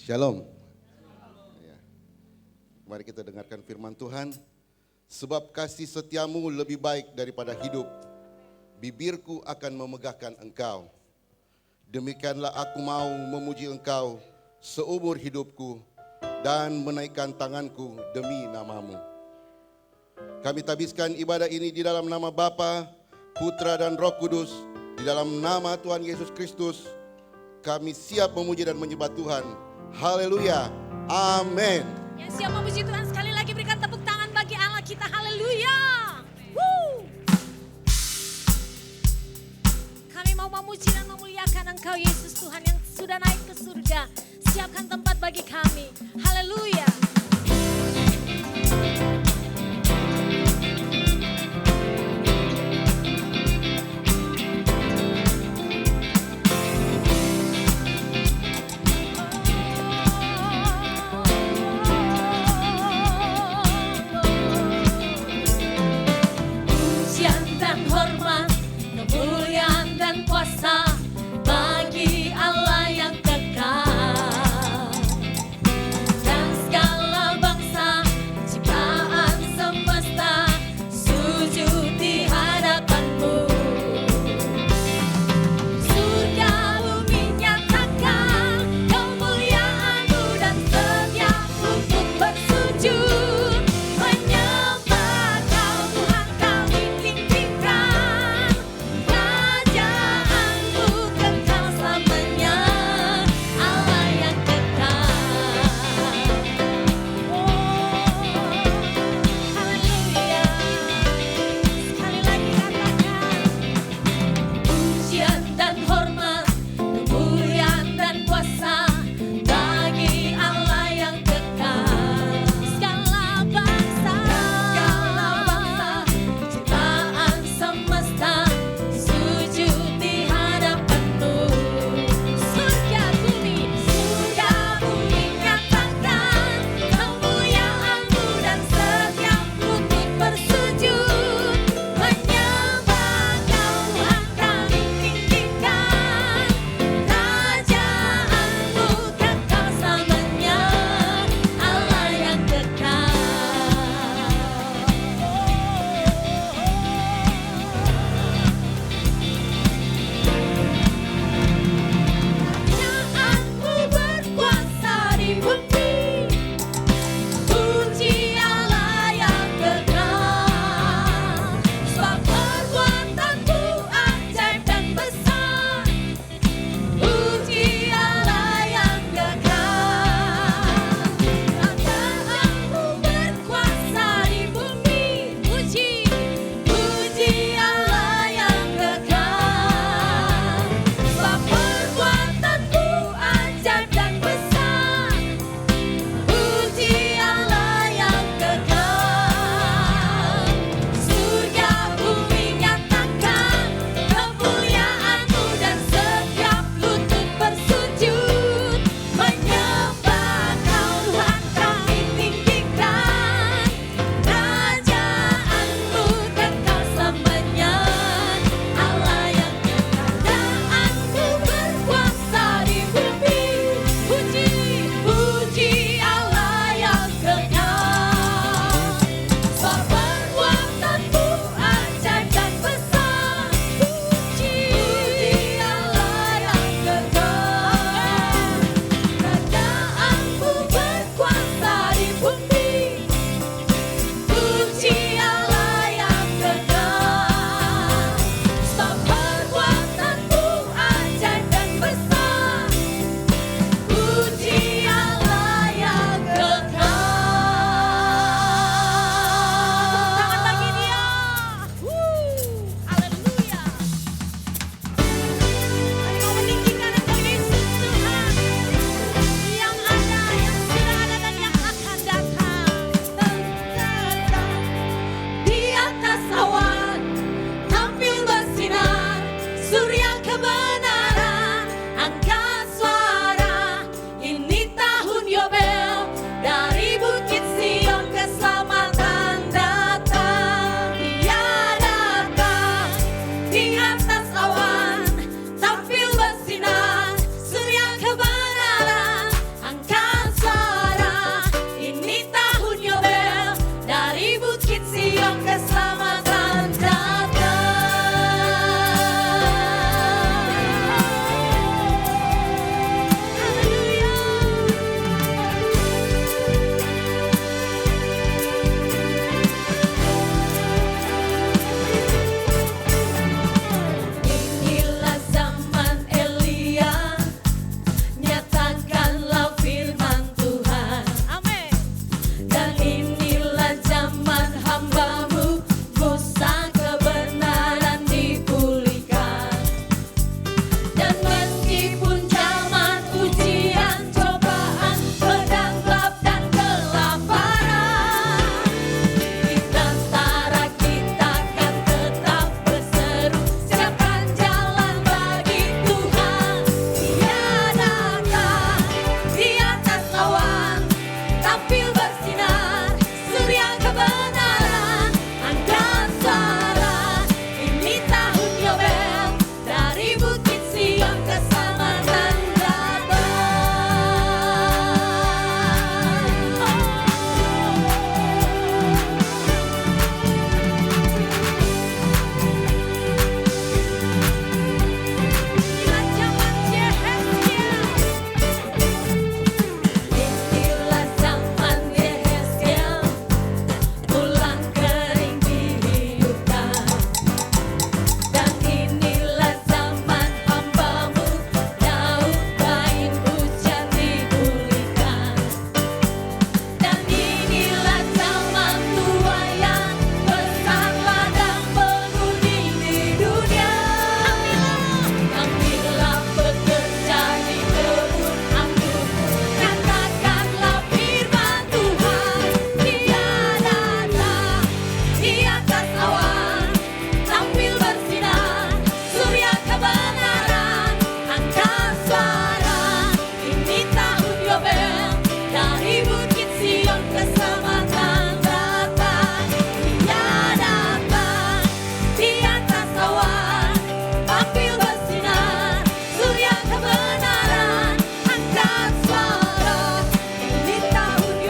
Shalom. Ya. Mari kita dengarkan firman Tuhan. Sebab kasih setiamu lebih baik daripada hidup, bibirku akan memegahkan engkau. Demikianlah aku mau memuji engkau seumur hidupku dan menaikkan tanganku demi namamu. Kami tabiskan ibadah ini di dalam nama Bapa, Putra dan Roh Kudus, di dalam nama Tuhan Yesus Kristus. Kami siap memuji dan menyembah Tuhan. Haleluya. Amin. Yang siap memuji Tuhan sekali lagi berikan tepuk tangan bagi Allah kita. Haleluya. Woo. Kami mau memuji dan memuliakan Engkau Yesus Tuhan yang sudah naik ke surga. Siapkan tempat bagi kami. Haleluya. Bagi Allah yang kekal.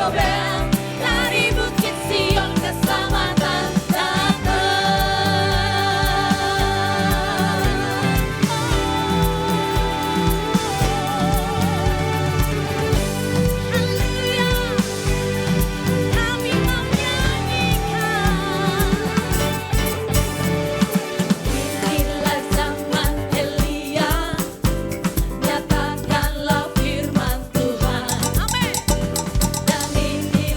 Yobel, dari Bukit Sion keselamatan Haleluya, kami mau nyanyikan. Inilah zaman Elia, nyatakanlah firman Tuhan. Amin. Dan inilah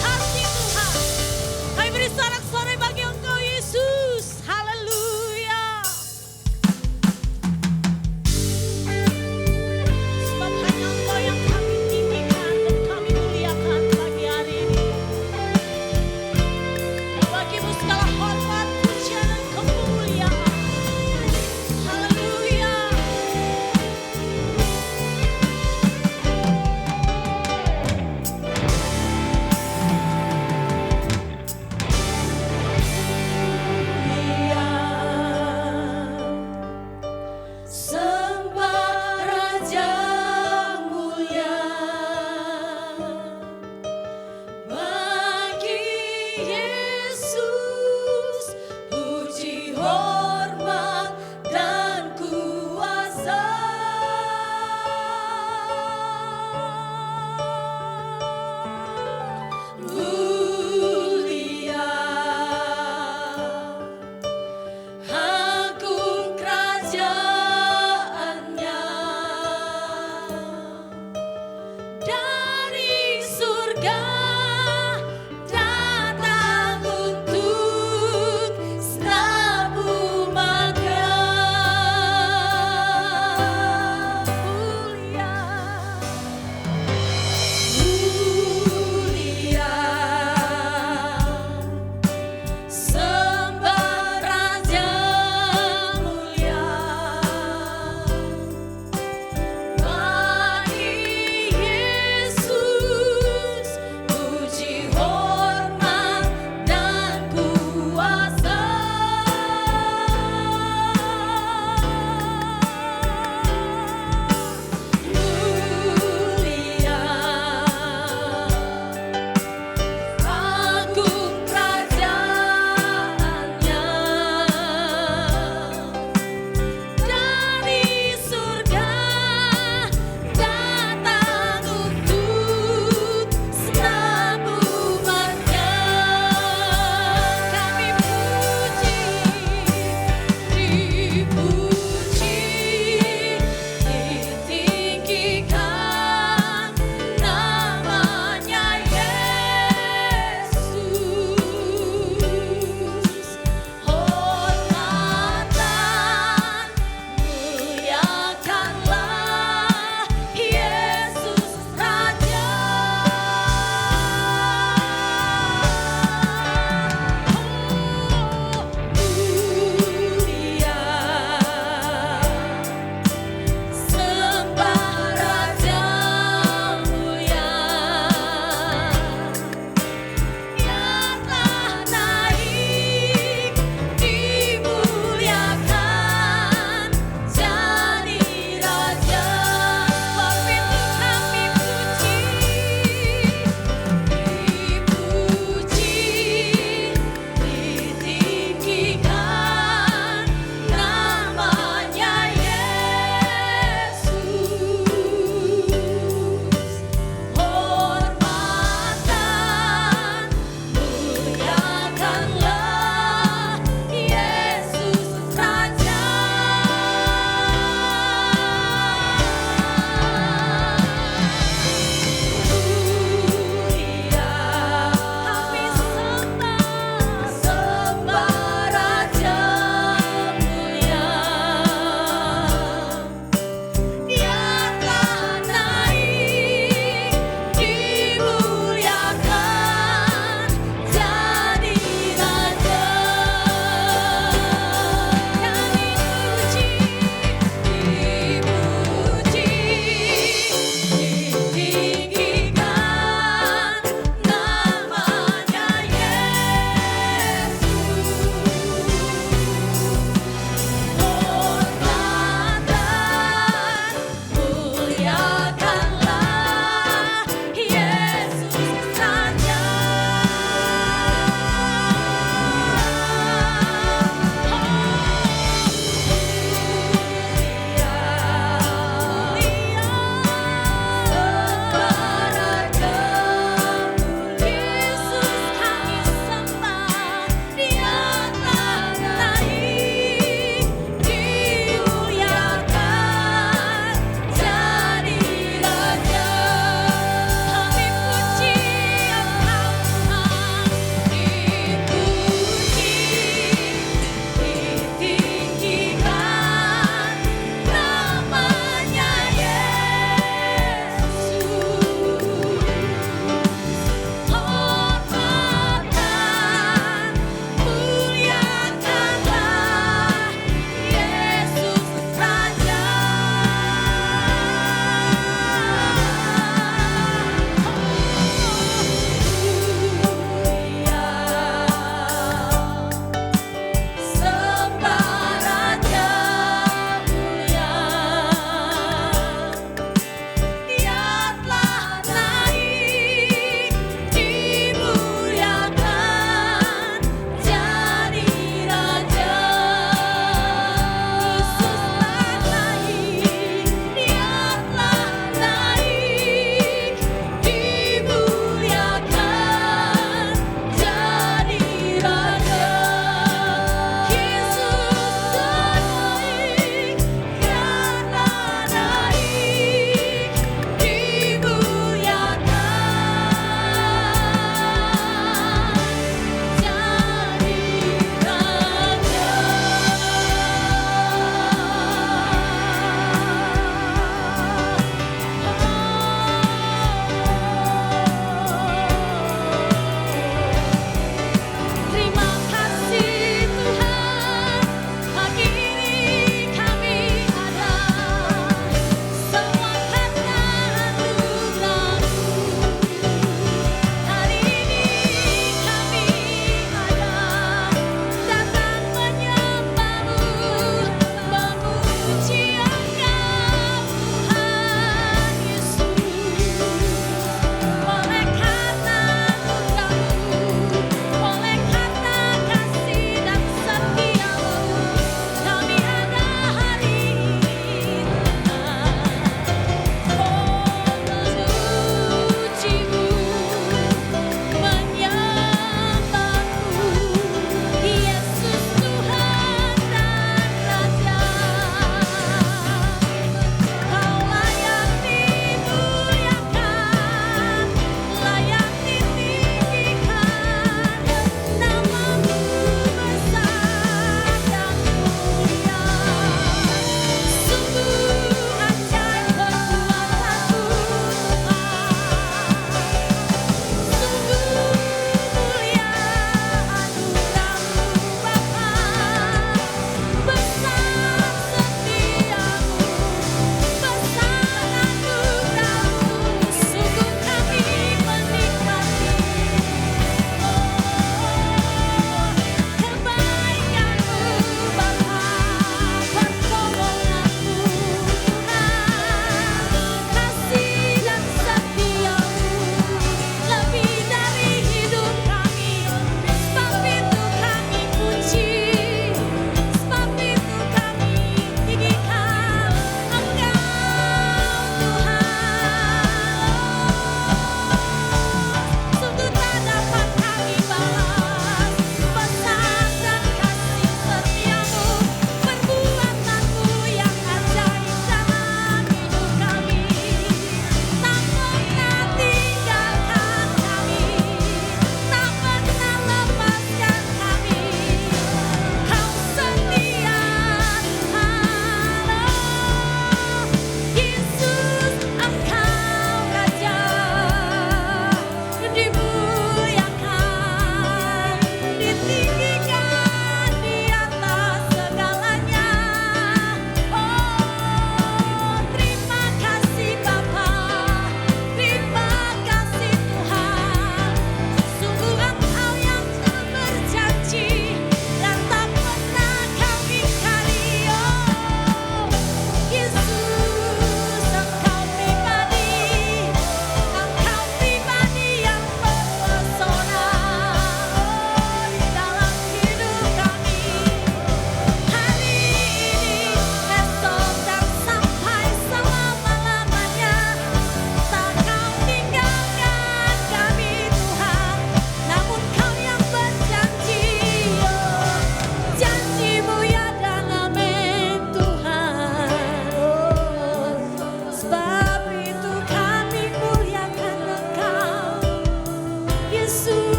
kasih Tuhan. Kami beri sorak-sorai bagi Engkau Yesus. Haleluya. Sebab hanya Engkau yang kami tinggikan dan kami muliakan pagi hari ini. Bagimu segala hormat, pujian dan kemuliaan. Haleluya.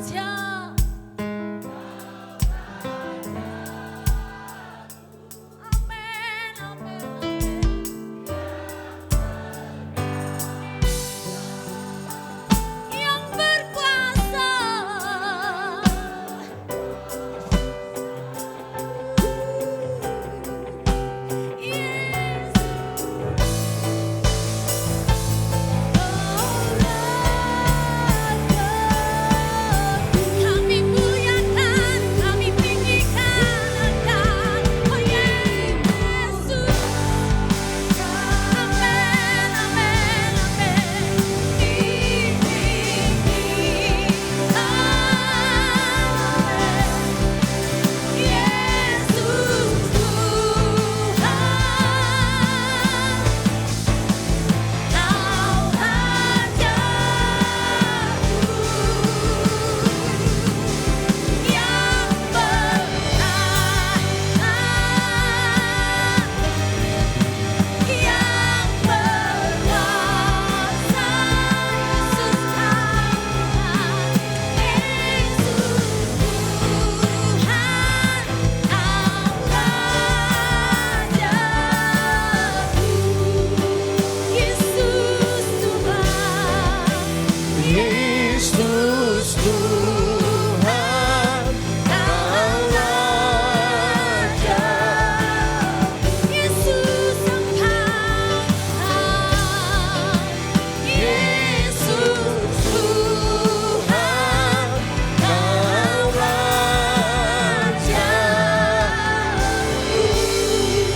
Raja. Amin, amin, amin. Yang berkuasa. Yesus. Kami muliakan, kami tinggikan Engkau, oh Yesus. Amin, amin, amin. Yesus Yesus Tuhan, Kau Raja. Yesus Engkau, Yesus Tuhan, Kau Raja.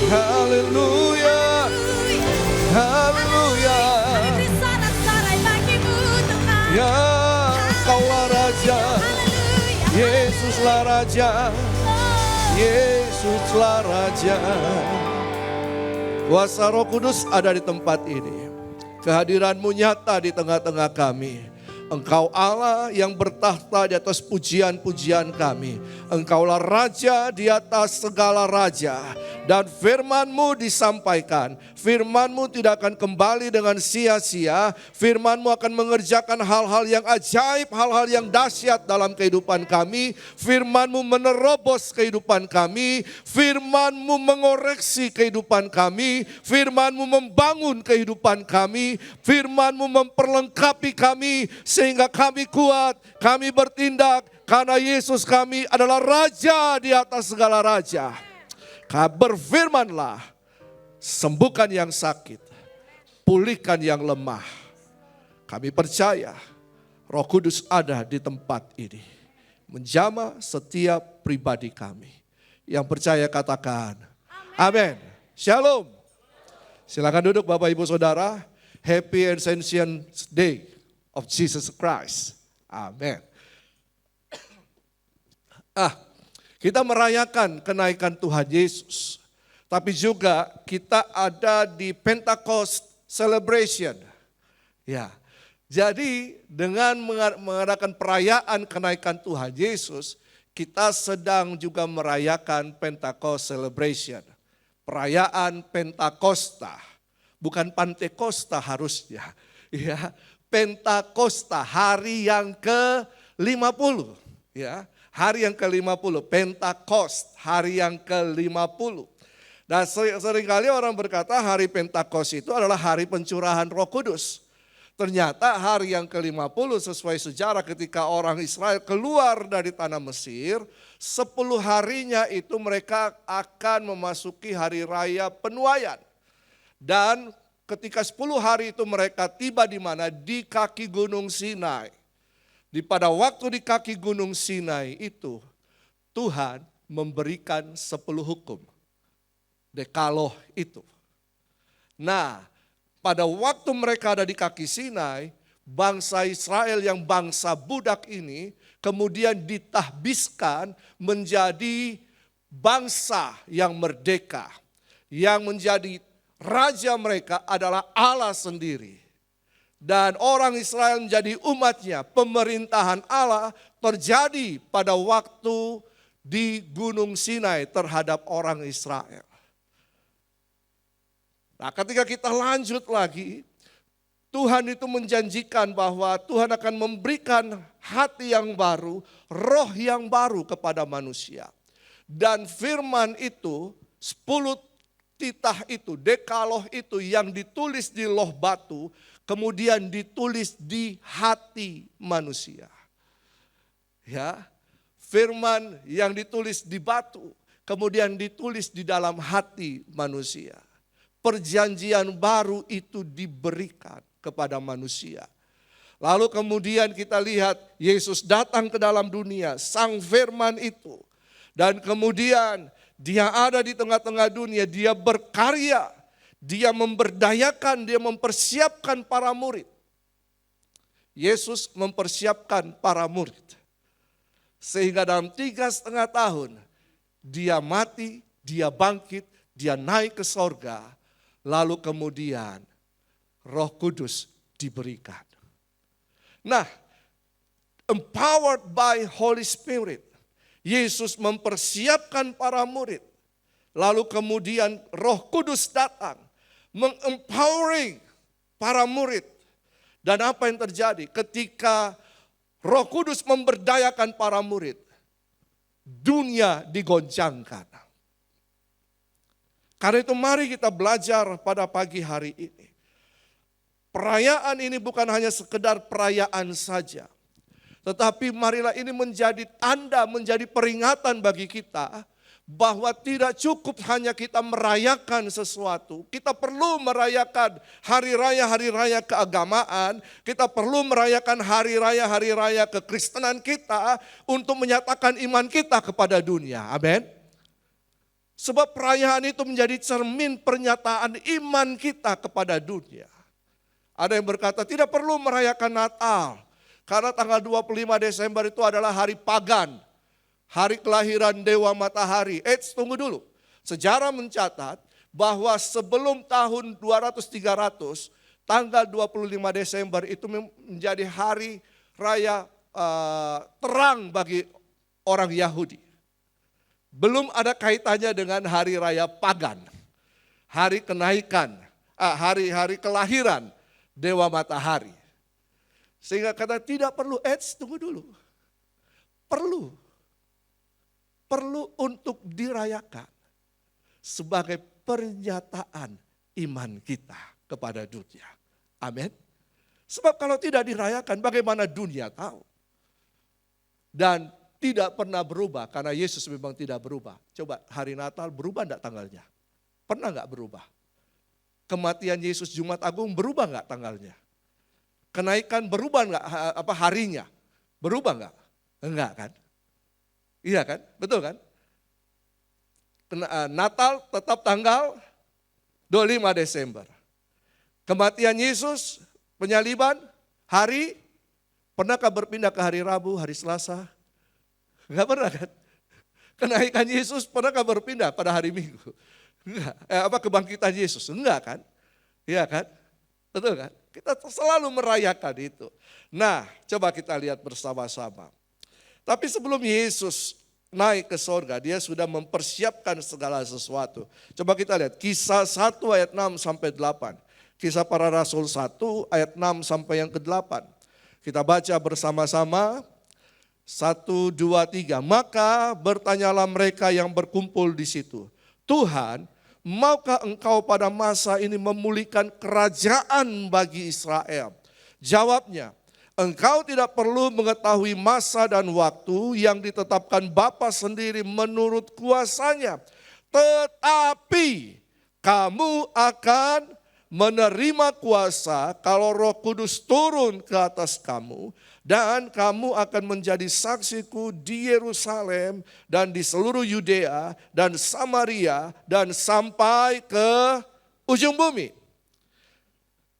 Haleluya, haleluya. Beri sorak-sorai bagimu Tuhan. Ya, Kaulah Raja, Haleluya. Yesuslah Raja, Yesuslah Raja. Kuasa Roh Kudus ada di tempat ini. Kehadiran-Mu nyata di tengah-tengah kami. Engkau Allah yang bertahta di atas pujian-pujian kami. Engkaulah Raja di atas segala raja. Dan firman-Mu disampaikan. Firman-Mu tidak akan kembali dengan sia-sia. Firman-Mu akan mengerjakan hal-hal yang ajaib, hal-hal yang dahsyat dalam kehidupan kami. Firman-Mu menerobos kehidupan kami. Firman-Mu mengoreksi kehidupan kami. Firman-Mu membangun kehidupan kami. Firman-Mu memperlengkapi kami sehingga kami kuat, kami bertindak karena Yesus kami adalah Raja di atas segala raja. Berfirmanlah, sembuhkan yang sakit, pulihkan yang lemah. Kami percaya Roh Kudus ada di tempat ini, menjamah setiap pribadi kami. Yang percaya katakan, amin. Shalom. Silakan duduk Bapak Ibu Saudara. Happy Ascension Day of Jesus Christ. Amin. Kita merayakan kenaikan Tuhan Yesus. Tapi juga kita ada di Pentecost Celebration. Ya. Jadi dengan mengadakan perayaan kenaikan Tuhan Yesus, kita sedang juga merayakan Pentecost Celebration. Perayaan Pentakosta. Bukan Pantekosta harusnya. Ya. Pentakosta, hari yang ke-50. Ya, hari yang ke-50, Pentakost, hari yang ke-50. Dan seringkali orang berkata hari Pentakost itu adalah hari pencurahan Roh Kudus. Ternyata hari yang ke-50 sesuai sejarah ketika orang Israel keluar dari tanah Mesir, 10 harinya itu mereka akan memasuki hari raya penuaian. Dan ketika 10 hari itu mereka tiba di mana? Di kaki Gunung Sinai. Pada waktu di kaki Gunung Sinai itu, Tuhan memberikan 10 hukum. Dekaloh itu. Nah, pada waktu mereka ada di kaki Sinai, bangsa Israel yang bangsa budak ini kemudian ditahbiskan menjadi bangsa yang merdeka. Yang menjadi raja mereka adalah Allah sendiri. Dan orang Israel menjadi umatnya. Pemerintahan Allah terjadi pada waktu di Gunung Sinai terhadap orang Israel. Nah, ketika kita lanjut lagi, Tuhan itu menjanjikan bahwa Tuhan akan memberikan hati yang baru, roh yang baru kepada manusia. Dan firman itu, 10 titah itu, dekaloh itu yang ditulis di loh batu, kemudian ditulis di hati manusia. Ya, firman yang ditulis di batu, kemudian ditulis di dalam hati manusia. Perjanjian baru itu diberikan kepada manusia. Lalu kemudian kita lihat Yesus datang ke dalam dunia, sang firman itu. Dan kemudian dia ada di tengah-tengah dunia, dia berkarya, dia memberdayakan, dia mempersiapkan para murid. Yesus mempersiapkan para murid. Sehingga dalam 3,5 tahun, dia mati, dia bangkit, dia naik ke sorga. Lalu kemudian Roh Kudus diberikan. Nah, empowered by Holy Spirit, Yesus mempersiapkan para murid. Lalu kemudian Roh Kudus datang, mengempowering para murid. Dan apa yang terjadi ketika Roh Kudus memberdayakan para murid? Dunia digoncangkan. Karena itu mari kita belajar pada pagi hari ini. Perayaan ini bukan hanya sekedar perayaan saja. Tetapi marilah ini menjadi tanda, menjadi peringatan bagi kita. Bahwa tidak cukup hanya kita merayakan sesuatu. Kita perlu merayakan hari raya keagamaan. Kita perlu merayakan hari raya kekristenan kita. Untuk menyatakan iman kita kepada dunia. Amin. Sebab perayaan itu menjadi cermin pernyataan iman kita kepada dunia. Ada yang berkata tidak perlu merayakan Natal. Karena tanggal 25 Desember itu adalah hari pagan. Hari kelahiran Dewa Matahari. Tunggu dulu. Sejarah mencatat bahwa sebelum tahun 200-300, tanggal 25 Desember itu menjadi hari raya terang bagi orang Yahudi. Belum ada kaitannya dengan hari raya pagan. Hari kenaikan, hari kelahiran Dewa Matahari. Sehingga kata tidak perlu, tunggu dulu. Perlu untuk dirayakan. Sebagai pernyataan iman kita kepada dunia. Amin. Sebab kalau tidak dirayakan bagaimana dunia tahu. Dan tidak pernah berubah karena Yesus memang tidak berubah. Coba hari Natal berubah enggak tanggalnya? Pernah enggak berubah? Kematian Yesus Jumat Agung berubah enggak tanggalnya? Kenaikan berubah enggak harinya? Berubah enggak? Enggak kan? Iya kan? Betul kan? Natal tetap tanggal 25 Desember. Kematian Yesus, penyaliban, hari, pernahkah berpindah ke hari Rabu, hari Selasa? Enggak pernah kan? Kenaikan Yesus pernahkah berpindah pada hari Minggu? Enggak. Kebangkitan Yesus? Enggak kan? Iya kan? Betul kan? Kita selalu merayakan itu. Nah, coba kita lihat bersama-sama. Tapi sebelum Yesus naik ke sorga, dia sudah mempersiapkan segala sesuatu. Coba kita lihat Kisah 1 ayat 6 sampai 8. Kisah Para Rasul 1 ayat 6 sampai yang ke-8. Kita baca bersama-sama. 1, 2, 3. Maka bertanyalah mereka yang berkumpul di situ. Tuhan, maukah engkau pada masa ini memulihkan kerajaan bagi Israel? Jawabnya, engkau tidak perlu mengetahui masa dan waktu yang ditetapkan Bapa sendiri menurut kuasanya. Tetapi kamu akan menerima kuasa kalau Roh Kudus turun ke atas kamu. Dan kamu akan menjadi saksiku di Yerusalem dan di seluruh Yudea dan Samaria dan sampai ke ujung bumi.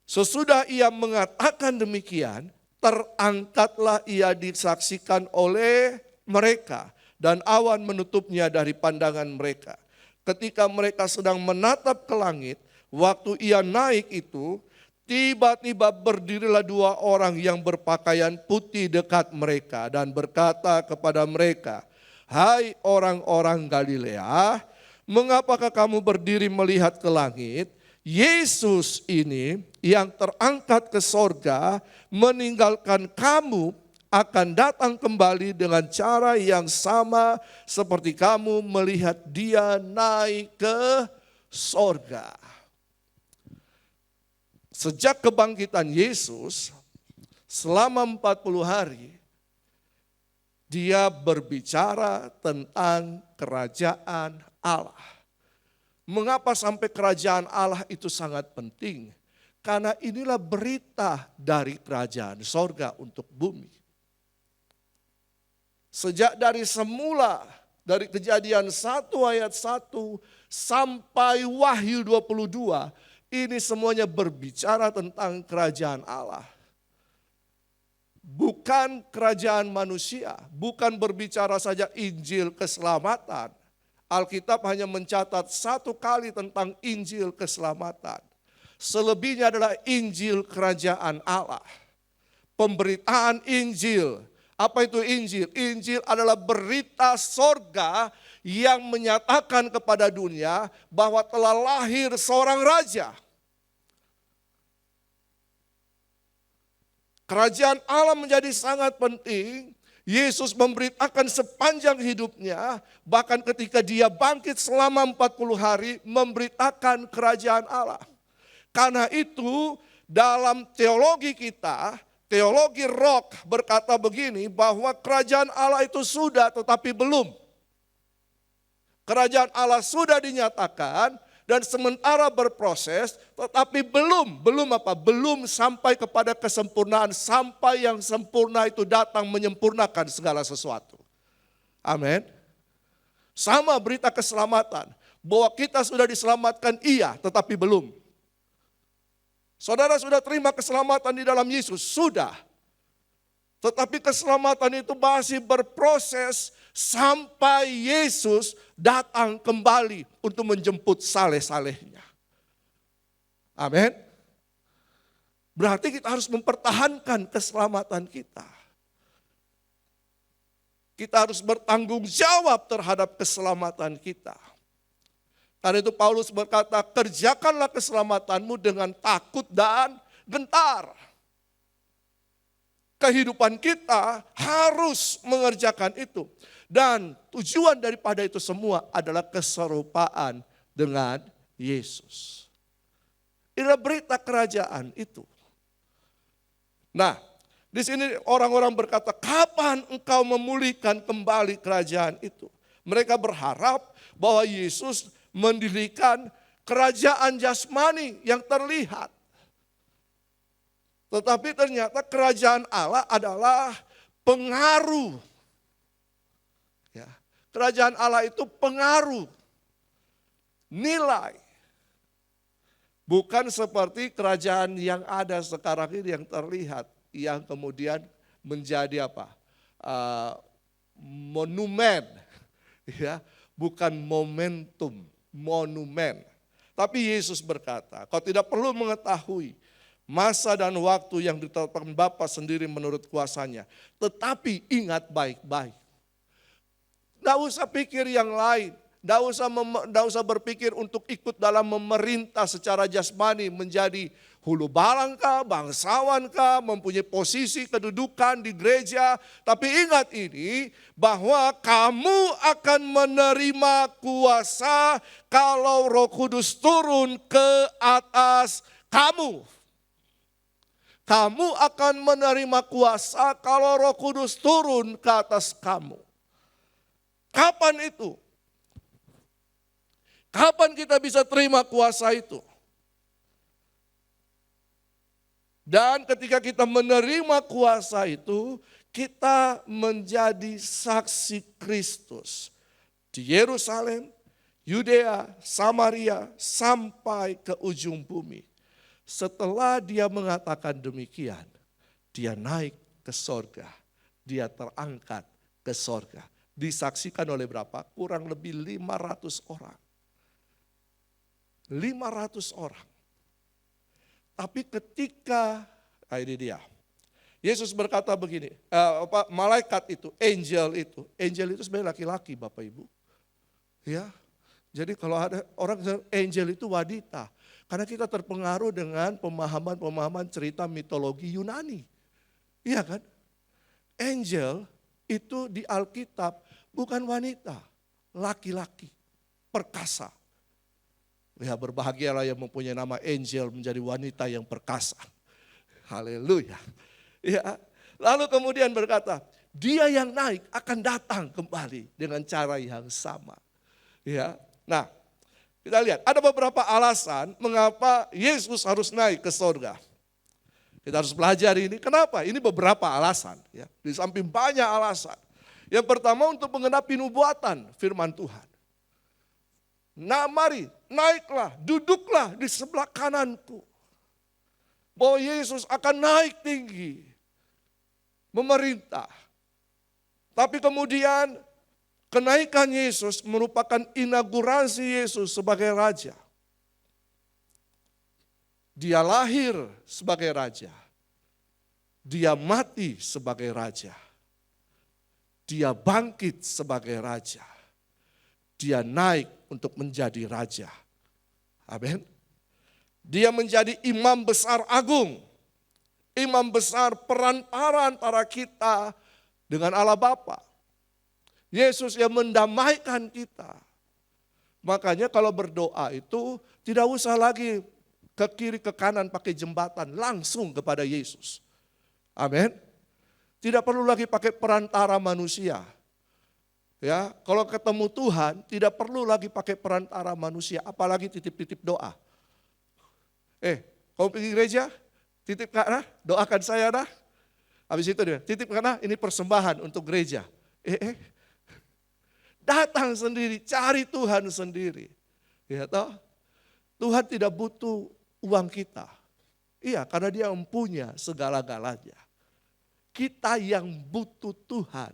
Sesudah ia mengatakan demikian, terangkatlah ia disaksikan oleh mereka dan awan menutupnya dari pandangan mereka. Ketika mereka sedang menatap ke langit, waktu ia naik itu, tiba-tiba berdirilah 2 orang yang berpakaian putih dekat mereka dan berkata kepada mereka, hai orang-orang Galilea, mengapakah kamu berdiri melihat ke langit? Yesus ini yang terangkat ke sorga meninggalkan kamu akan datang kembali dengan cara yang sama seperti kamu melihat dia naik ke sorga. Sejak kebangkitan Yesus, selama 40 hari, dia berbicara tentang kerajaan Allah. Mengapa sampai kerajaan Allah itu sangat penting? Karena inilah berita dari kerajaan sorga untuk bumi. Sejak dari semula, dari Kejadian 1 ayat 1 sampai Wahyu 22, ini semuanya berbicara tentang kerajaan Allah. Bukan kerajaan manusia, bukan berbicara saja Injil keselamatan. Alkitab hanya mencatat 1 kali tentang Injil keselamatan. Selebihnya adalah Injil kerajaan Allah. Pemberitaan Injil. Apa itu Injil? Injil adalah berita sorga yang menyatakan kepada dunia bahwa telah lahir seorang raja. Kerajaan Allah menjadi sangat penting. Yesus memberitakan sepanjang hidupnya, bahkan ketika dia bangkit selama 40 hari, memberitakan kerajaan Allah. Karena itu dalam teologi kita, teologi rock berkata begini, bahwa kerajaan Allah itu sudah tetapi belum. Kerajaan Allah sudah dinyatakan dan sementara berproses, tetapi belum sampai kepada kesempurnaan, sampai yang sempurna itu datang menyempurnakan segala sesuatu. Amin. Sama berita keselamatan, bahwa kita sudah diselamatkan iya, tetapi belum. Saudara sudah terima keselamatan di dalam Yesus? Sudah. Tetapi keselamatan itu masih berproses sampai Yesus datang kembali untuk menjemput saleh-salehnya. Amin. Berarti kita harus mempertahankan keselamatan kita. Kita harus bertanggung jawab terhadap keselamatan kita. Karena itu Paulus berkata, kerjakanlah keselamatanmu dengan takut dan gentar. Kehidupan kita harus mengerjakan itu. Dan tujuan daripada itu semua adalah keserupaan dengan Yesus. Inilah berita kerajaan itu. Nah, di sini orang-orang berkata, kapan engkau memulihkan kembali kerajaan itu? Mereka berharap bahwa Yesus mendirikan kerajaan jasmani yang terlihat. Tetapi ternyata kerajaan Allah adalah pengaruh. Ya, kerajaan Allah itu pengaruh, nilai. Bukan seperti kerajaan yang ada sekarang ini yang terlihat, yang kemudian menjadi apa? Monumen, ya, bukan momentum. Monumen. Tapi Yesus berkata, kau tidak perlu mengetahui masa dan waktu yang ditetapkan Bapa sendiri menurut kuasanya. Tetapi ingat baik-baik. Tidak usah pikir yang lain. Tidak usah berpikir untuk ikut dalam memerintah secara jasmani menjadi hulu balangkah, bangsawankah, mempunyai posisi kedudukan di gereja. Tapi ingat ini, bahwa kamu akan menerima kuasa kalau Roh Kudus turun ke atas kamu. Kamu akan menerima kuasa kalau Roh Kudus turun ke atas kamu. Kapan itu? Kapan kita bisa terima kuasa itu? Dan ketika kita menerima kuasa itu, kita menjadi saksi Kristus di Yerusalem, Yudea, Samaria, sampai ke ujung bumi. Setelah dia mengatakan demikian, dia naik ke sorga, dia terangkat ke sorga. Disaksikan oleh berapa? Kurang lebih 500 orang. 500 orang. Tapi ketika, ini dia. Yesus berkata begini, malaikat itu, angel itu sebenarnya laki-laki Bapak Ibu. Ya, jadi kalau ada orang angel itu wanita. Karena kita terpengaruh dengan pemahaman-pemahaman cerita mitologi Yunani. Iya kan? Angel itu di Alkitab bukan wanita, laki-laki, perkasa. Ya, berbahagialah yang mempunyai nama Angel menjadi wanita yang perkasa. Haleluya. Ya. Lalu kemudian berkata, dia yang naik akan datang kembali dengan cara yang sama. Ya. Nah, kita lihat ada beberapa alasan mengapa Yesus harus naik ke surga. Kita harus belajar ini. Kenapa? Ini beberapa alasan. Ya. Di samping banyak alasan. Yang pertama untuk menggenapi nubuatan firman Tuhan. Nah mari, naiklah, duduklah di sebelah kananku. Bahwa Yesus akan naik tinggi, memerintah. Tapi kemudian kenaikan Yesus merupakan inaugurasi Yesus sebagai Raja. Dia lahir sebagai Raja. Dia mati sebagai Raja. Dia bangkit sebagai Raja. Dia naik untuk menjadi Raja. Amin. Dia menjadi imam besar agung. Imam besar perantara antara kita dengan Allah Bapa. Yesus yang mendamaikan kita. Makanya kalau berdoa itu tidak usah lagi ke kiri ke kanan pakai jembatan. Langsung kepada Yesus. Amin. Tidak perlu lagi pakai perantara manusia. Ya, kalau ketemu Tuhan tidak perlu lagi pakai perantara manusia, apalagi titip-titip doa. Kamu pergi gereja, titip karena doakan saya dah. Habis itu dia titip karena ini persembahan untuk gereja. Datang sendiri, cari Tuhan sendiri. Ya toh? Tuhan tidak butuh uang kita. Iya, karena Dia mempunyai segala-galanya. Kita yang butuh Tuhan.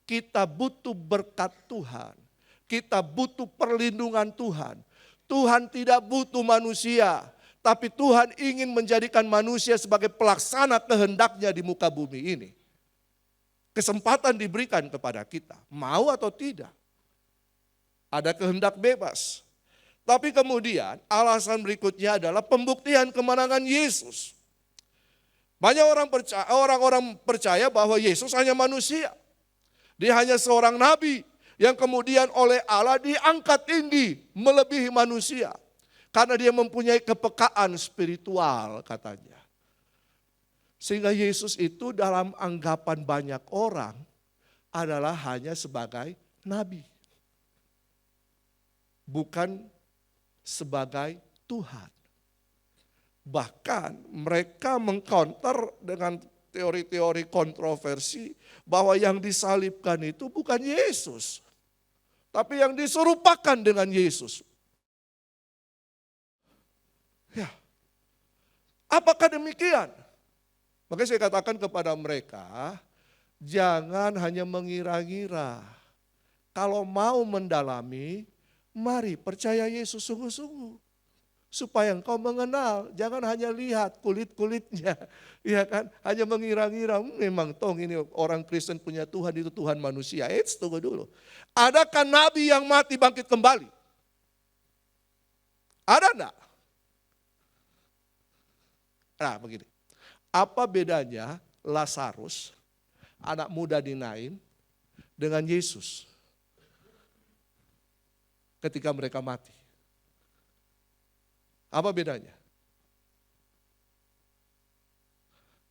Kita butuh berkat Tuhan. Kita butuh perlindungan Tuhan. Tuhan tidak butuh manusia. Tapi Tuhan ingin menjadikan manusia sebagai pelaksana kehendaknya di muka bumi ini. Kesempatan diberikan kepada kita. Mau atau tidak. Ada kehendak bebas. Tapi kemudian alasan berikutnya adalah pembuktian kemenangan Yesus. Banyak orang percaya bahwa Yesus hanya manusia. Dia hanya seorang nabi yang kemudian oleh Allah diangkat tinggi melebihi manusia. Karena dia mempunyai kepekaan spiritual katanya. Sehingga Yesus itu dalam anggapan banyak orang adalah hanya sebagai nabi. Bukan sebagai Tuhan. Bahkan mereka mengcounter dengan teori-teori kontroversi bahwa yang disalibkan itu bukan Yesus. Tapi yang diserupakan dengan Yesus. Ya. Apakah demikian? Makanya saya katakan kepada mereka, jangan hanya mengira-ngira. Kalau mau mendalami, mari percaya Yesus sungguh-sungguh. Supaya engkau mengenal, jangan hanya lihat kulit-kulitnya. Ya kan? Hanya mengira-ngira, memang tong ini orang Kristen punya Tuhan, itu Tuhan manusia. Tunggu dulu. Adakah nabi yang mati bangkit kembali? Ada enggak? Nah begini, apa bedanya Lazarus, anak muda di Nain, dengan Yesus ketika mereka mati? Apa bedanya?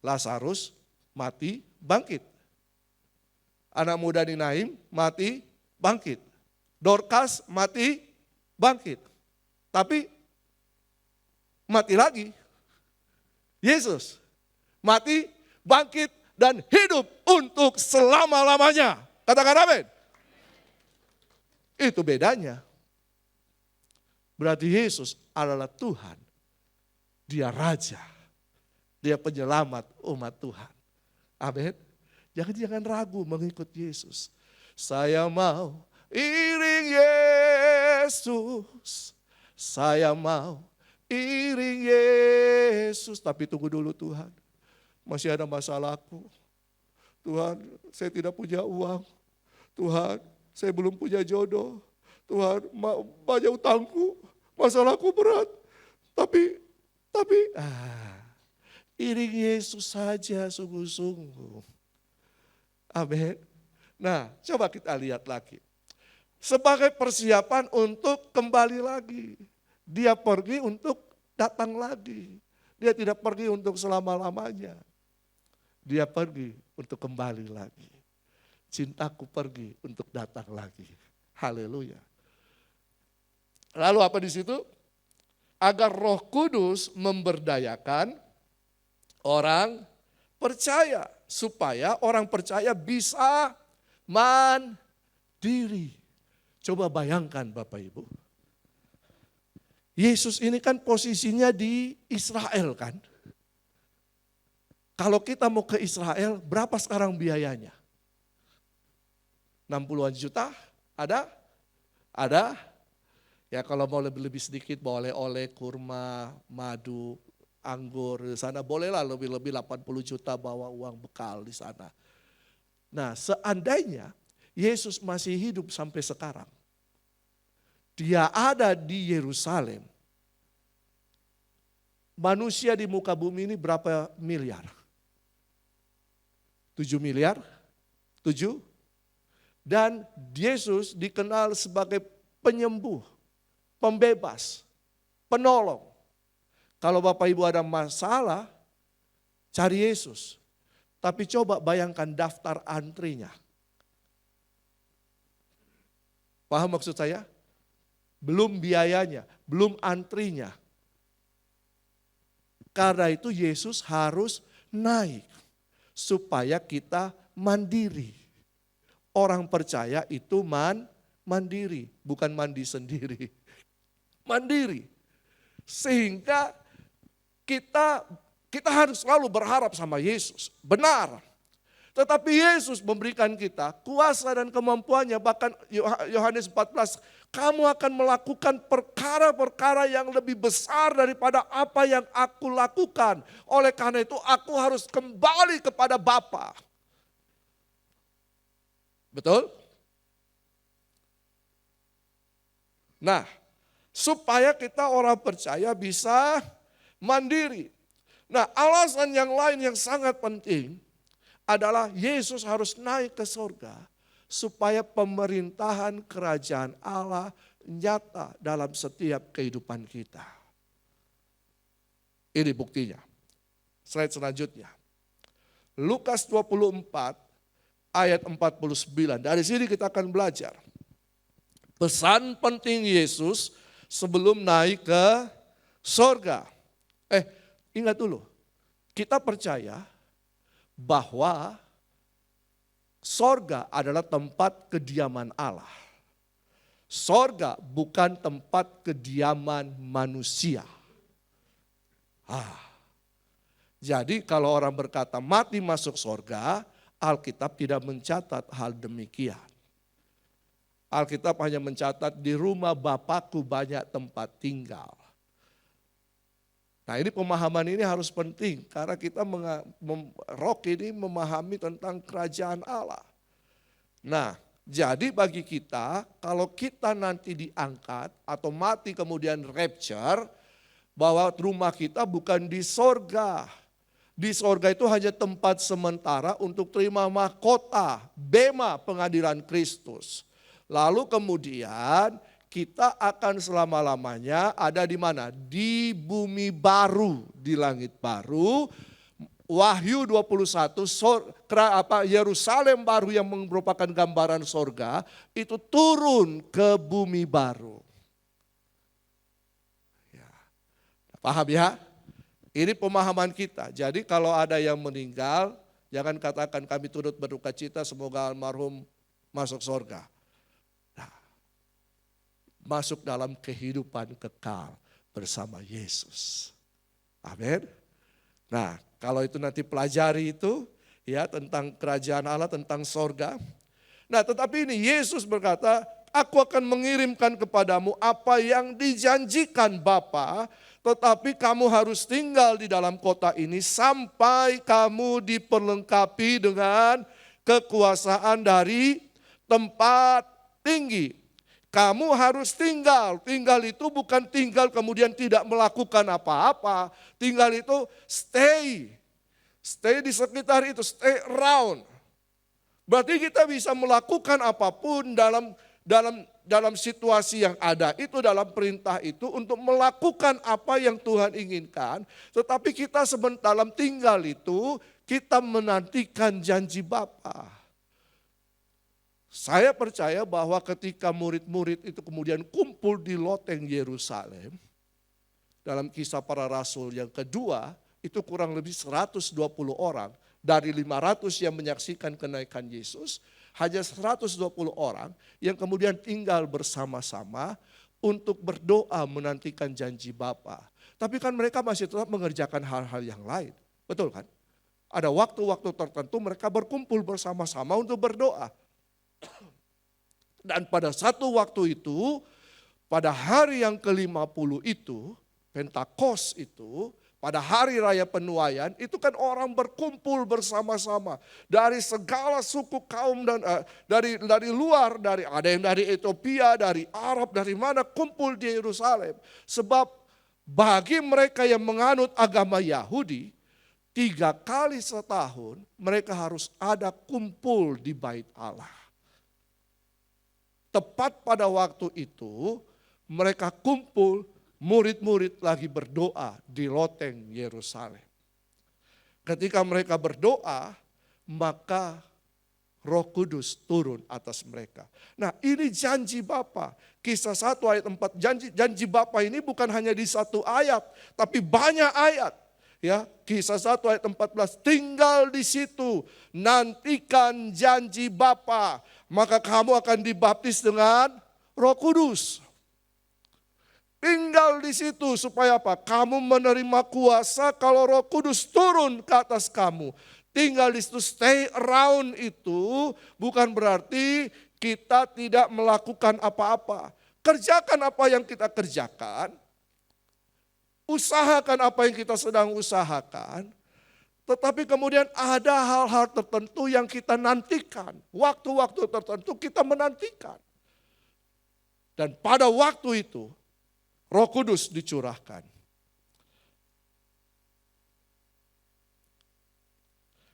Lazarus mati, bangkit. Anak muda di Naim mati, bangkit. Dorcas mati, bangkit. Tapi mati lagi. Yesus mati, bangkit, dan hidup untuk selama-lamanya. Katakan amin. Itu bedanya. Berarti Yesus adalah Tuhan. Dia Raja. Dia penyelamat umat Tuhan. Amin. Jangan ragu mengikut Yesus. Saya mau iring Yesus. Saya mau iring Yesus. Tapi tunggu dulu Tuhan. Masih ada masalahku. Tuhan, saya tidak punya uang. Tuhan, saya belum punya jodoh. Tuhan, banyak utangku. Masalahku berat. Tapi iring Yesus saja sungguh-sungguh. Amin. Nah, coba kita lihat lagi. Sebagai persiapan untuk kembali lagi. Dia pergi untuk datang lagi. Dia tidak pergi untuk selama-lamanya. Dia pergi untuk kembali lagi. Cintaku pergi untuk datang lagi. Haleluya. Lalu apa di situ? Agar Roh Kudus memberdayakan orang percaya. Supaya orang percaya bisa mandiri. Coba bayangkan Bapak Ibu. Yesus ini kan posisinya di Israel kan. Kalau kita mau ke Israel, berapa sekarang biayanya? 60-an juta? Ada? Ada? Ya kalau mau lebih sedikit boleh oleh kurma, madu, anggur di sana. Bolehlah lebih-lebih 80 juta bawa uang bekal di sana. Nah seandainya Yesus masih hidup sampai sekarang. Dia ada di Yerusalem. Manusia di muka bumi ini berapa miliar? 7 miliar? 7? Dan Yesus dikenal sebagai penyembuh, pembebas, penolong. Kalau Bapak Ibu ada masalah, cari Yesus. Tapi coba bayangkan daftar antrinya. Paham maksud saya? Belum biayanya, belum antrinya. Karena itu Yesus harus naik supaya kita mandiri. Orang percaya itu mandiri, bukan mandi sendiri. Mandiri. Sehingga kita harus selalu berharap sama Yesus. Benar. Tetapi Yesus memberikan kita kuasa dan kemampuannya. Bahkan Yohanes 14, kamu akan melakukan perkara-perkara yang lebih besar daripada apa yang aku lakukan. Oleh karena itu aku harus kembali kepada Bapa. Betul? Nah, supaya kita orang percaya bisa mandiri. Nah, alasan yang lain yang sangat penting adalah Yesus harus naik ke surga supaya pemerintahan kerajaan Allah nyata dalam setiap kehidupan kita. Ini buktinya. Slide selanjutnya. Lukas 24 ayat 49. Dari sini kita akan belajar. Pesan penting Yesus sebelum naik ke surga. Ingat dulu. Kita percaya bahwa sorga adalah tempat kediaman Allah. Sorga bukan tempat kediaman manusia. Jadi kalau orang berkata mati masuk sorga, Alkitab tidak mencatat hal demikian. Alkitab hanya mencatat di rumah Bapakku banyak tempat tinggal. Nah ini pemahaman ini harus penting karena kita roh ini memahami tentang kerajaan Allah. Nah jadi bagi kita kalau kita nanti diangkat atau mati kemudian rapture, bahwa rumah kita bukan di sorga. Di sorga itu hanya tempat sementara untuk terima mahkota, bema pengadilan Kristus. Lalu kemudian kita akan selama-lamanya ada di mana? Di bumi baru, di langit baru. Wahyu 21, Yerusalem baru yang merupakan gambaran sorga, itu turun ke bumi baru. Ya. Paham ya? Ini pemahaman kita. Jadi kalau ada yang meninggal, jangan katakan kami turut berduka cita, semoga almarhum masuk sorga. Masuk dalam kehidupan kekal bersama Yesus. Amin. Nah, kalau itu nanti pelajari itu ya tentang kerajaan Allah, tentang sorga. Nah, tetapi ini Yesus berkata, aku akan mengirimkan kepadamu apa yang dijanjikan Bapa, tetapi kamu harus tinggal di dalam kota ini sampai kamu diperlengkapi dengan kekuasaan dari tempat tinggi. Kamu harus tinggal. Tinggal itu bukan tinggal kemudian tidak melakukan apa-apa. Tinggal itu stay. Stay di sekitar itu, stay around. Berarti kita bisa melakukan apapun dalam situasi yang ada itu, dalam perintah itu untuk melakukan apa yang Tuhan inginkan. Tetapi kita dalam tinggal itu kita menantikan janji Bapa. Saya percaya bahwa ketika murid-murid itu kemudian kumpul di loteng Yerusalem, dalam Kisah Para Rasul yang kedua, itu kurang lebih 120 orang. Dari 500 yang menyaksikan kenaikan Yesus, hanya 120 orang yang kemudian tinggal bersama-sama untuk berdoa menantikan janji Bapa. Tapi kan mereka masih tetap mengerjakan hal-hal yang lain. Betul kan? Ada waktu-waktu tertentu mereka berkumpul bersama-sama untuk berdoa. Dan pada satu waktu itu, pada hari yang ke-50 itu, Pentakos itu, pada hari raya penuaian, itu kan orang berkumpul bersama-sama. Dari segala suku kaum dan dari luar, ada yang dari Ethiopia, dari Arab, dari mana kumpul di Yerusalem. Sebab bagi mereka yang menganut agama Yahudi, 3 kali setahun mereka harus ada kumpul di Bait Allah. Tepat pada waktu itu mereka kumpul, murid-murid lagi berdoa di loteng Yerusalem. Ketika mereka berdoa, maka Roh Kudus turun atas mereka. Nah, ini janji Bapa. Kisah 1 ayat 4, janji Bapa ini bukan hanya di 1 ayat, tapi banyak ayat. Ya, Kisah 1 ayat 14, tinggal di situ, nantikan janji Bapa, maka kamu akan dibaptis dengan Roh Kudus. Tinggal di situ supaya apa? Kamu menerima kuasa kalau Roh Kudus turun ke atas kamu. Tinggal di situ, stay around itu bukan berarti kita tidak melakukan apa-apa. Kerjakan apa yang kita kerjakan. Usahakan apa yang kita sedang usahakan. Tetapi kemudian ada hal-hal tertentu yang kita nantikan. Waktu-waktu tertentu kita menantikan. Dan pada waktu itu Roh Kudus dicurahkan.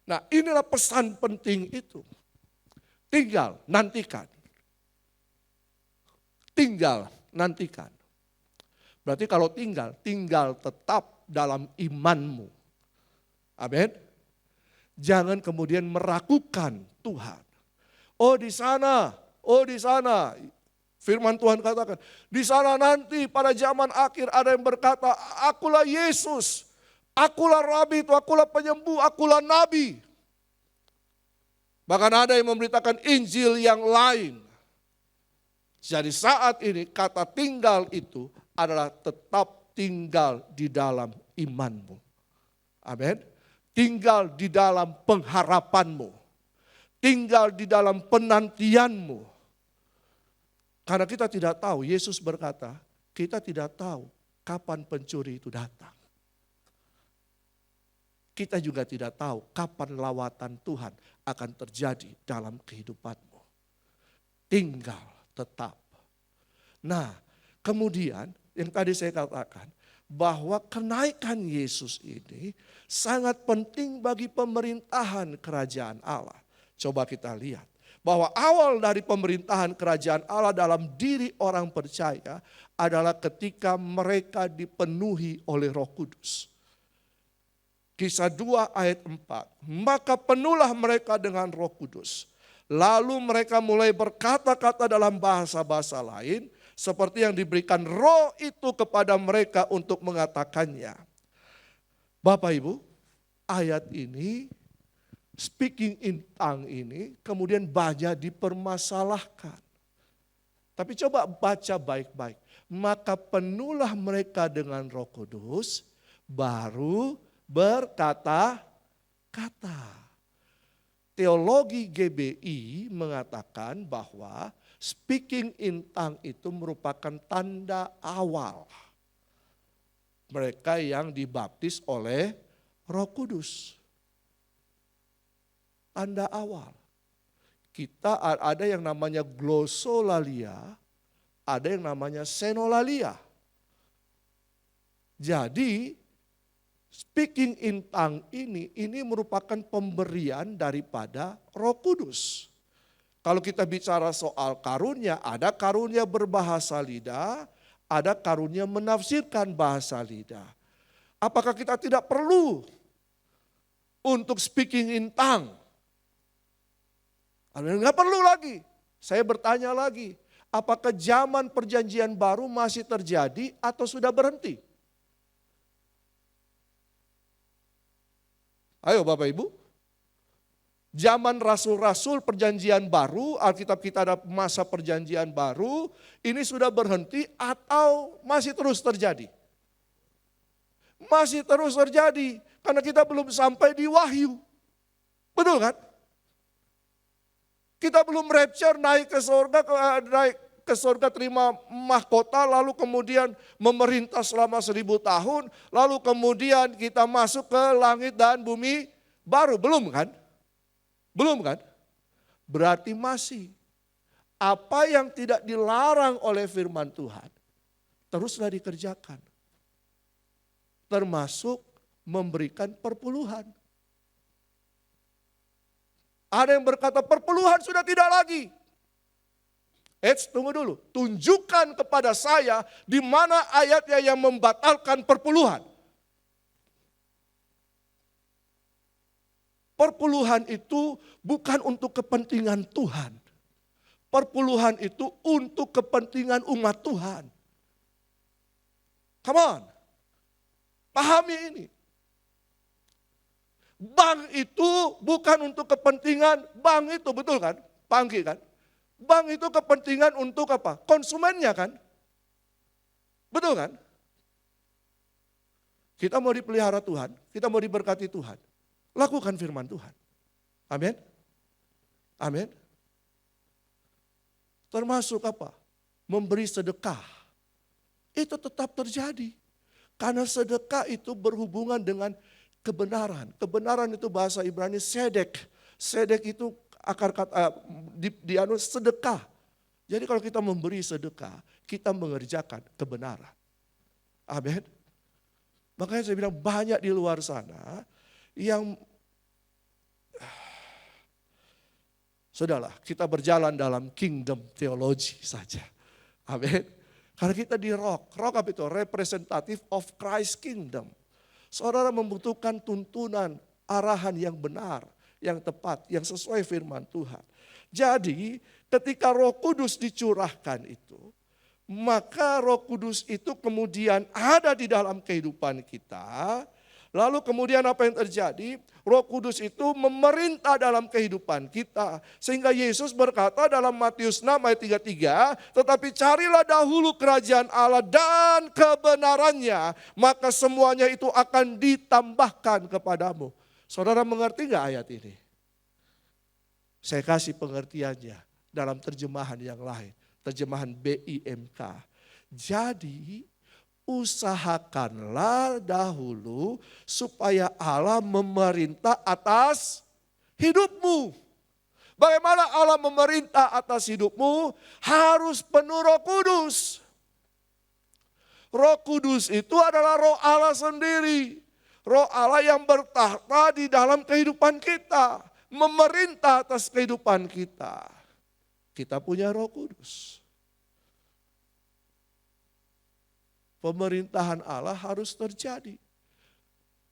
Nah, inilah pesan penting itu. Tinggal, nantikan. Tinggal, nantikan. Berarti kalau tinggal tetap dalam imanmu. Amin. Jangan kemudian meragukan Tuhan. Oh di sana. Firman Tuhan katakan, di sana nanti pada zaman akhir ada yang berkata, akulah Yesus, akulah Rabi itu, akulah penyembuh, akulah Nabi. Bahkan ada yang memberitakan Injil yang lain. Jadi saat ini kata tinggal itu adalah tetap tinggal di dalam imanmu. Amin. Tinggal di dalam pengharapanmu. Tinggal di dalam penantianmu. Karena kita tidak tahu, Yesus berkata, kita tidak tahu kapan pencuri itu datang. Kita juga tidak tahu kapan lawatan Tuhan akan terjadi dalam kehidupanmu. Tinggal tetap. Nah, kemudian yang tadi saya katakan, bahwa kenaikan Yesus ini sangat penting bagi pemerintahan kerajaan Allah. Coba kita lihat. Bahwa awal dari pemerintahan kerajaan Allah dalam diri orang percaya adalah ketika mereka dipenuhi oleh Roh Kudus. Kisah 2 ayat 4, maka penuhlah mereka dengan Roh Kudus. Lalu mereka mulai berkata-kata dalam bahasa-bahasa lain seperti yang diberikan Roh itu kepada mereka untuk mengatakannya. Bapak Ibu, ayat ini, speaking in tongue ini kemudian banyak dipermasalahkan. Tapi coba baca baik-baik. Maka penuhlah mereka dengan Roh Kudus, baru berkata-kata. Teologi GBI mengatakan bahwa speaking in tongue itu merupakan tanda awal mereka yang dibaptis oleh Roh Kudus. Tanda awal. Kita ada yang namanya glossolalia, ada yang namanya senolalia. Jadi speaking in tongue ini merupakan pemberian daripada Roh Kudus. Kalau kita bicara soal karunia, ada karunia berbahasa lidah, ada karunia menafsirkan bahasa lidah. Apakah kita tidak perlu untuk speaking in tongue? Enggak perlu lagi. Saya bertanya lagi, apakah zaman perjanjian baru masih terjadi atau sudah berhenti? Ayo Bapak Ibu. Zaman rasul-rasul perjanjian baru, Alkitab kita ada masa perjanjian baru, ini sudah berhenti atau masih terus terjadi? Masih terus terjadi, karena kita belum sampai di wahyu. Betul kan? Kita belum rapture, naik ke surga terima mahkota, lalu kemudian memerintah selama 1000 tahun, lalu kemudian kita masuk ke langit dan bumi baru. Belum kan? Belum kan? Berarti masih. Apa yang tidak dilarang oleh firman Tuhan, teruslah dikerjakan. Termasuk memberikan perpuluhan. Ada yang berkata perpuluhan sudah tidak lagi. Tunggu dulu. Tunjukkan kepada saya di mana ayatnya yang membatalkan perpuluhan. Perpuluhan itu bukan untuk kepentingan Tuhan. Perpuluhan itu untuk kepentingan umat Tuhan. Come on. Pahami ini. Bank itu bukan untuk kepentingan bank itu, betul kan? Panggi kan? Bank itu kepentingan untuk apa? Konsumennya kan? Betul kan? Kita mau dipelihara Tuhan, kita mau diberkati Tuhan. Lakukan firman Tuhan. Amin. Amin. Termasuk apa? Memberi sedekah. Itu tetap terjadi. Karena sedekah itu berhubungan dengan kebenaran. Kebenaran itu bahasa Ibrani sedek. Sedek itu akar kata sedekah. Jadi kalau kita memberi sedekah, kita mengerjakan kebenaran. Amin. Makanya saya bilang banyak di luar sana yang sudahlah, kita berjalan dalam kingdom theology saja. Amin. Karena kita di rock apa itu? Representative of Christ kingdom. Saudara membutuhkan tuntunan, arahan yang benar, yang tepat, yang sesuai firman Tuhan. Jadi ketika Roh Kudus dicurahkan itu, maka Roh Kudus itu kemudian ada di dalam kehidupan kita. Lalu kemudian apa yang terjadi? Roh Kudus itu memerintah dalam kehidupan kita. Sehingga Yesus berkata dalam Matius 6 ayat 33, tetapi carilah dahulu kerajaan Allah dan kebenarannya, maka semuanya itu akan ditambahkan kepadamu. Saudara mengerti gak ayat ini? Saya kasih pengertiannya dalam terjemahan yang lain. Terjemahan BIMK. Jadi usahakanlah dahulu supaya Allah memerintah atas hidupmu. Bagaimana Allah memerintah atas hidupmu? Harus penuh Roh Kudus. Roh Kudus itu adalah Roh Allah sendiri. Roh Allah yang bertahta di dalam kehidupan kita. Memerintah atas kehidupan kita. Kita punya Roh Kudus. Pemerintahan Allah harus terjadi.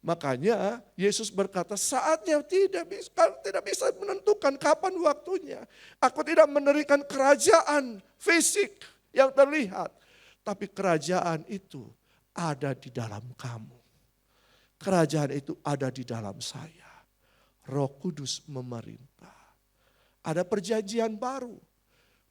Makanya Yesus berkata saatnya tidak bisa menentukan kapan waktunya. Aku tidak mendirikan kerajaan fisik yang terlihat. Tapi kerajaan itu ada di dalam kamu. Kerajaan itu ada di dalam saya. Roh Kudus memerintah. Ada perjanjian baru.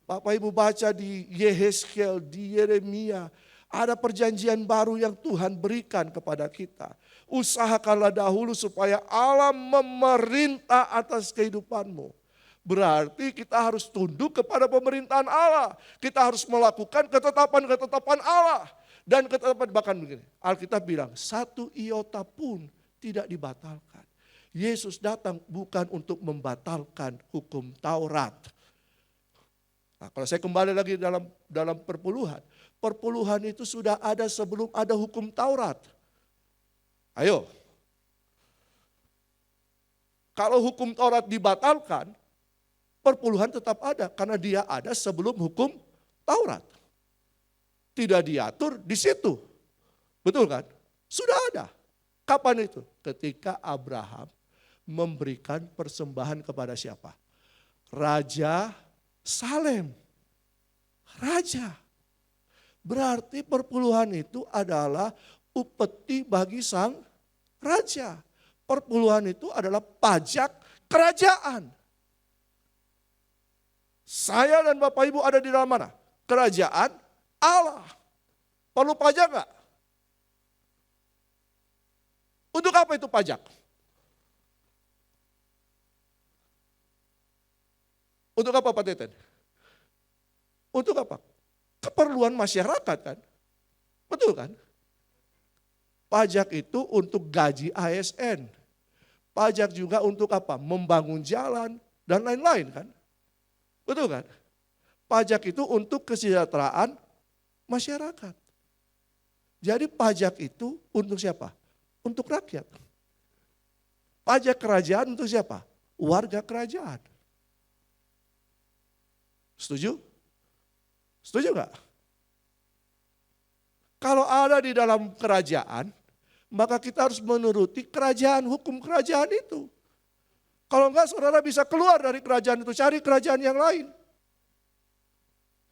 Bapak Ibu baca di Yehezkiel, di Yeremia. Ada perjanjian baru yang Tuhan berikan kepada kita. Usahakanlah dahulu supaya Allah memerintah atas kehidupanmu. Berarti kita harus tunduk kepada pemerintahan Allah. Kita harus melakukan ketetapan-ketetapan Allah. Dan ketetapan bahkan begini, Alkitab bilang 1 iota pun tidak dibatalkan. Yesus datang bukan untuk membatalkan hukum Taurat. Nah, kalau saya kembali lagi dalam perpuluhan, perpuluhan itu sudah ada sebelum ada hukum Taurat. Ayo. Kalau hukum Taurat dibatalkan, perpuluhan tetap ada karena dia ada sebelum hukum Taurat. Tidak diatur di situ. Betul kan? Sudah ada. Kapan itu? Ketika Abraham memberikan persembahan kepada siapa? Raja Salem. Raja. Berarti perpuluhan itu adalah upeti bagi sang raja. Perpuluhan itu adalah pajak kerajaan. Saya dan Bapak Ibu ada di dalam mana? Kerajaan Allah. Perlu pajak enggak? Untuk apa itu pajak? Untuk apa Pak Teten? Untuk apa? Keperluan masyarakat kan? Betul kan? Pajak itu untuk gaji ASN. Pajak juga untuk apa? Membangun jalan dan lain-lain kan? Betul kan? Pajak itu untuk kesejahteraan masyarakat. Jadi pajak itu untuk siapa? Untuk rakyat. Pajak kerajaan untuk siapa? Warga kerajaan. Setuju? Setuju nggak? Kalau ada di dalam kerajaan, maka kita harus menuruti kerajaan, hukum kerajaan itu. Kalau enggak, saudara bisa keluar dari kerajaan itu, cari kerajaan yang lain.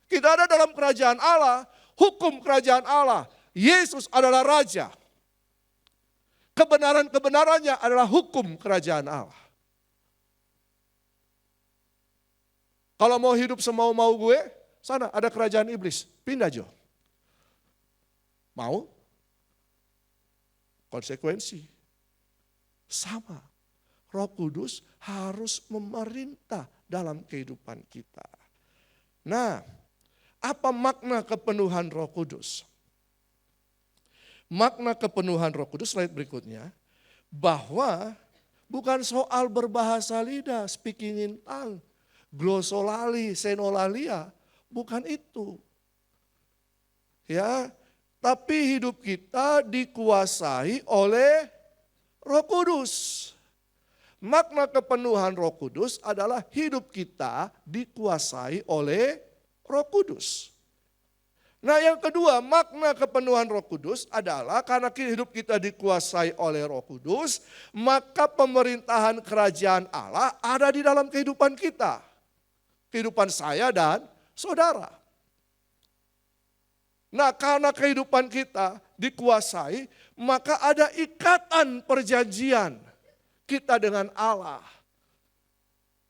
Kita ada dalam kerajaan Allah, hukum kerajaan Allah. Yesus adalah Raja. Kebenaran-kebenarannya adalah hukum kerajaan Allah. Kalau mau hidup semau-mau gue, sana ada kerajaan iblis, pindah Jo. Mau? Konsekuensi. Sama. Roh Kudus harus memerintah dalam kehidupan kita. Nah, apa makna kepenuhan Roh Kudus? Makna kepenuhan Roh Kudus slide berikutnya, bahwa bukan soal berbahasa lidah, speaking in tongue, glosolali, senolalia, bukan itu. Ya, tapi hidup kita dikuasai oleh Roh Kudus. Makna kepenuhan Roh Kudus adalah hidup kita dikuasai oleh Roh Kudus. Nah, yang kedua, makna kepenuhan Roh Kudus adalah karena hidup kita dikuasai oleh Roh Kudus, maka pemerintahan kerajaan Allah ada di dalam kehidupan kita. Kehidupan saya dan saudara. Nah, karena kehidupan kita dikuasai, maka ada ikatan perjanjian kita dengan Allah.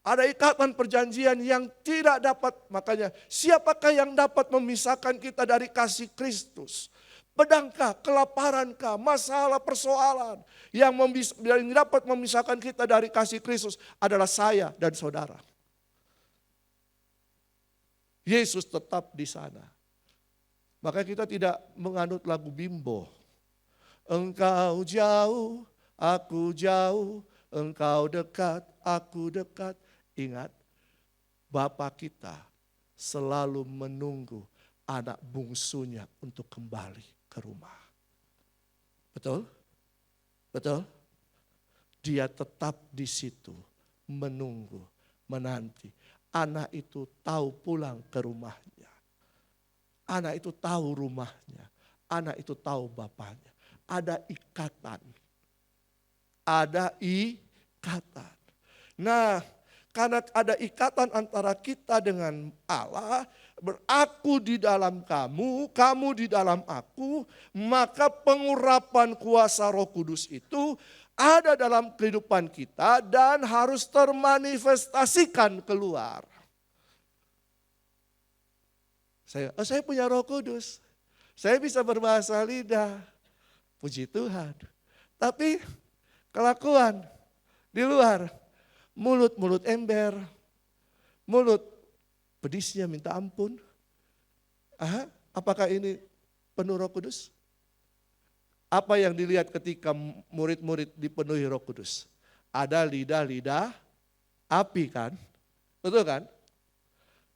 Ada ikatan perjanjian yang tidak dapat, makanya siapakah yang dapat memisahkan kita dari kasih Kristus? Pedangkah, kelaparankah, masalah, persoalan yang dapat memisahkan kita dari kasih Kristus adalah saya dan saudara. Yesus tetap di sana. Maka kita tidak menganut lagu Bimbo. Engkau jauh, aku jauh, engkau dekat, aku dekat. Ingat, Bapa kita selalu menunggu anak bungsunya untuk kembali ke rumah. Betul? Betul? Dia tetap di situ, menunggu, menanti. Anak itu tahu pulang ke rumahnya. Anak itu tahu rumahnya. Anak itu tahu bapaknya. Ada ikatan. Ada ikatan. Nah, karena ada ikatan antara kita dengan Allah, aku di dalam kamu, kamu di dalam aku, maka pengurapan kuasa Roh Kudus itu ada dalam kehidupan kita dan harus termanifestasikan keluar. Saya punya Roh Kudus, saya bisa berbahasa lidah, puji Tuhan. Tapi kelakuan di luar, mulut ember, mulut pedisnya minta ampun. Apakah ini penuh Roh Kudus? Apa yang dilihat ketika murid-murid dipenuhi Roh Kudus? Ada lidah-lidah api kan? Betul kan?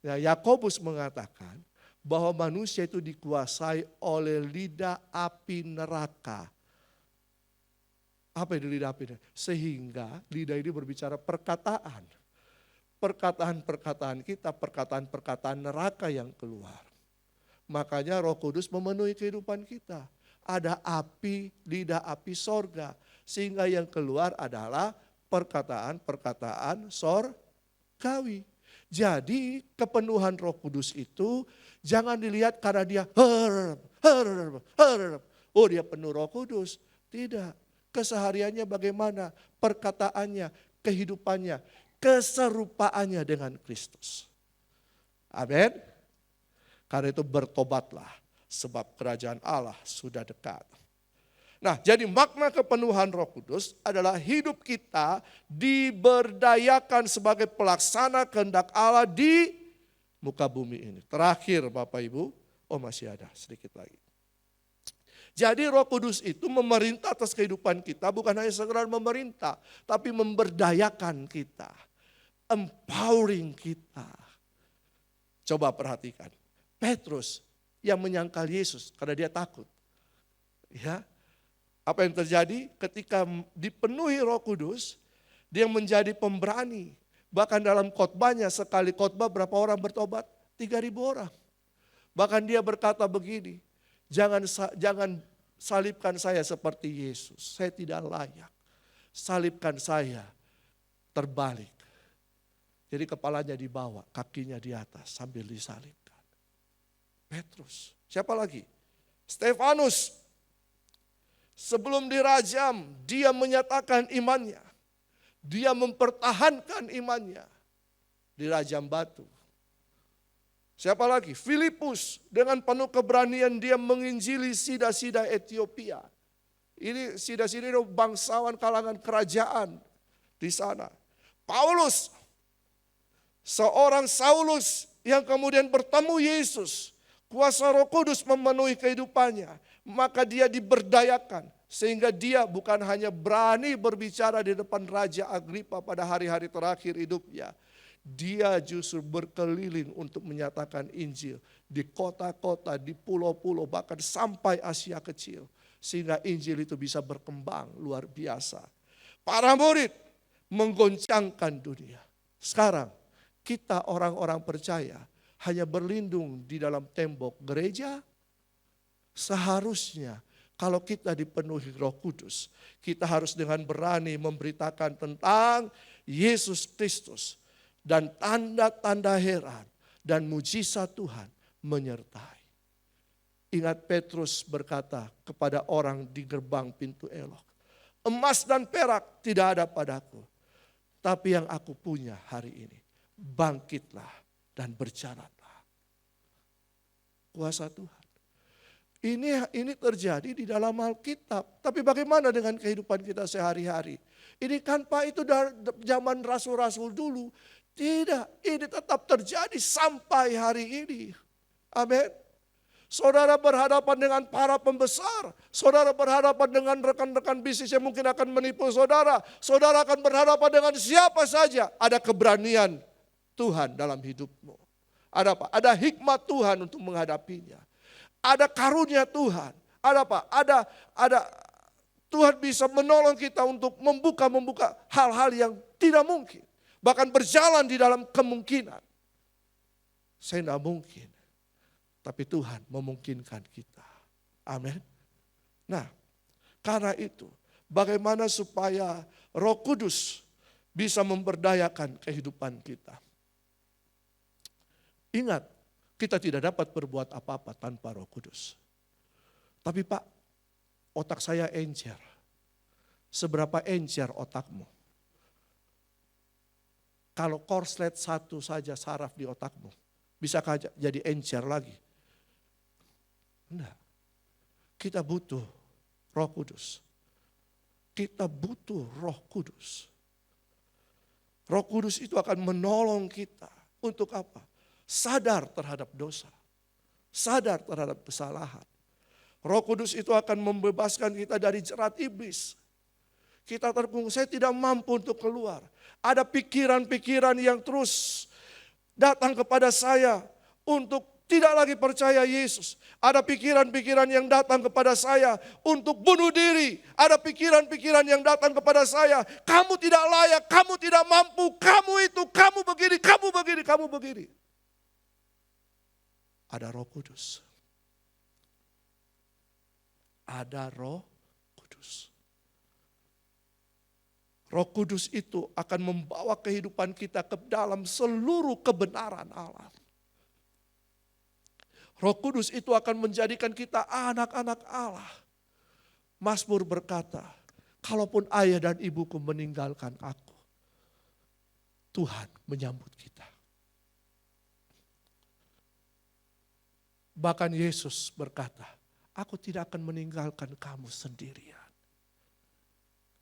Ya, Yakobus mengatakan bahwa manusia itu dikuasai oleh lidah api neraka. Apa itu lidah api neraka? Sehingga lidah ini berbicara perkataan. Perkataan-perkataan kita, perkataan-perkataan neraka yang keluar. Makanya Roh Kudus memenuhi kehidupan kita. Ada api, lidah api sorga. Sehingga yang keluar adalah perkataan-perkataan sorgawi. Jadi kepenuhan Roh Kudus itu jangan dilihat karena dia oh dia penuh Roh Kudus. Tidak. Kesehariannya bagaimana? Perkataannya, kehidupannya, keserupaannya dengan Kristus. Amin. Karena itu bertobatlah sebab kerajaan Allah sudah dekat. Nah, jadi makna kepenuhan Roh Kudus adalah hidup kita diberdayakan sebagai pelaksana kehendak Allah di muka bumi ini. Terakhir Bapak Ibu, masih ada sedikit lagi. Jadi Roh Kudus itu memerintah atas kehidupan kita, bukan hanya sekedar memerintah, tapi memberdayakan kita, empowering kita. Coba perhatikan, Petrus yang menyangkal Yesus karena dia takut. Ya, apa yang terjadi ketika dipenuhi Roh Kudus, dia menjadi pemberani. Bahkan dalam khotbahnya, sekali khotbah berapa orang bertobat? 3.000 orang. Bahkan dia berkata begini, jangan salibkan saya seperti Yesus, saya tidak layak. Salibkan saya terbalik. Jadi kepalanya dibawa, kakinya di atas sambil disalibkan. Petrus, siapa lagi? Stefanus. Sebelum dirajam, dia menyatakan imannya. Dia mempertahankan imannya. Dirajam batu. Siapa lagi? Filipus, dengan penuh keberanian dia menginjili sida-sida Ethiopia. Ini sida-sida itu bangsawan kalangan kerajaan di sana. Paulus, seorang Saulus yang kemudian bertemu Yesus. Kuasa Roh Kudus memenuhi kehidupannya. Maka dia diberdayakan. Sehingga dia bukan hanya berani berbicara di depan Raja Agripa pada hari-hari terakhir hidupnya. Dia justru berkeliling untuk menyatakan Injil. Di kota-kota, di pulau-pulau, bahkan sampai Asia Kecil. Sehingga Injil itu bisa berkembang luar biasa. Para murid menggoncangkan dunia. Sekarang kita orang-orang percaya hanya berlindung di dalam tembok gereja. Seharusnya kalau kita dipenuhi Roh Kudus, kita harus dengan berani memberitakan tentang Yesus Kristus. Dan tanda-tanda heran dan mujizat Tuhan menyertai. Ingat Petrus berkata kepada orang di gerbang pintu Elok, emas dan perak tidak ada padaku, tapi yang aku punya hari ini, bangkitlah dan berjalanlah. Kuasa Tuhan. Ini terjadi di dalam Alkitab. Tapi bagaimana dengan kehidupan kita sehari-hari? Ini kan Pak itu dari zaman rasul-rasul dulu. Tidak, ini tetap terjadi sampai hari ini. Amin. Saudara berhadapan dengan para pembesar. Saudara berhadapan dengan rekan-rekan bisnis yang mungkin akan menipu saudara. Saudara akan berhadapan dengan siapa saja. Ada keberanian Tuhan dalam hidupmu. Ada apa? Ada hikmat Tuhan untuk menghadapinya. Ada karunia Tuhan. Ada apa? Ada Tuhan bisa menolong kita untuk membuka hal-hal yang tidak mungkin. Bahkan berjalan di dalam kemungkinan. Saya tidak mungkin. Tapi Tuhan memungkinkan kita. Amin. Nah, karena itu bagaimana supaya Roh Kudus bisa memberdayakan kehidupan kita. Ingat, kita tidak dapat berbuat apa-apa tanpa Roh Kudus. Tapi Pak, otak saya encer. Seberapa encer otakmu? Kalau korslet satu saja saraf di otakmu, bisakah jadi encer lagi? Enggak. Kita butuh Roh Kudus. Kita butuh Roh Kudus. Roh Kudus itu akan menolong kita. Untuk apa? Sadar terhadap dosa. Sadar terhadap kesalahan. Roh Kudus itu akan membebaskan kita dari jerat iblis. Kita terkungkung, saya tidak mampu untuk keluar. Ada pikiran-pikiran yang terus datang kepada saya untuk tidak lagi percaya Yesus. Ada pikiran-pikiran yang datang kepada saya untuk bunuh diri. Ada pikiran-pikiran yang datang kepada saya, kamu tidak layak, kamu tidak mampu, kamu itu, kamu begini, kamu begini, kamu begini. Ada Roh Kudus. Ada Roh Kudus. Roh Kudus itu akan membawa kehidupan kita ke dalam seluruh kebenaran Allah. Roh Kudus itu akan menjadikan kita anak-anak Allah. Mazmur berkata, kalaupun ayah dan ibuku meninggalkan aku, Tuhan menyambut kita. Bahkan Yesus berkata, aku tidak akan meninggalkan kamu sendirian.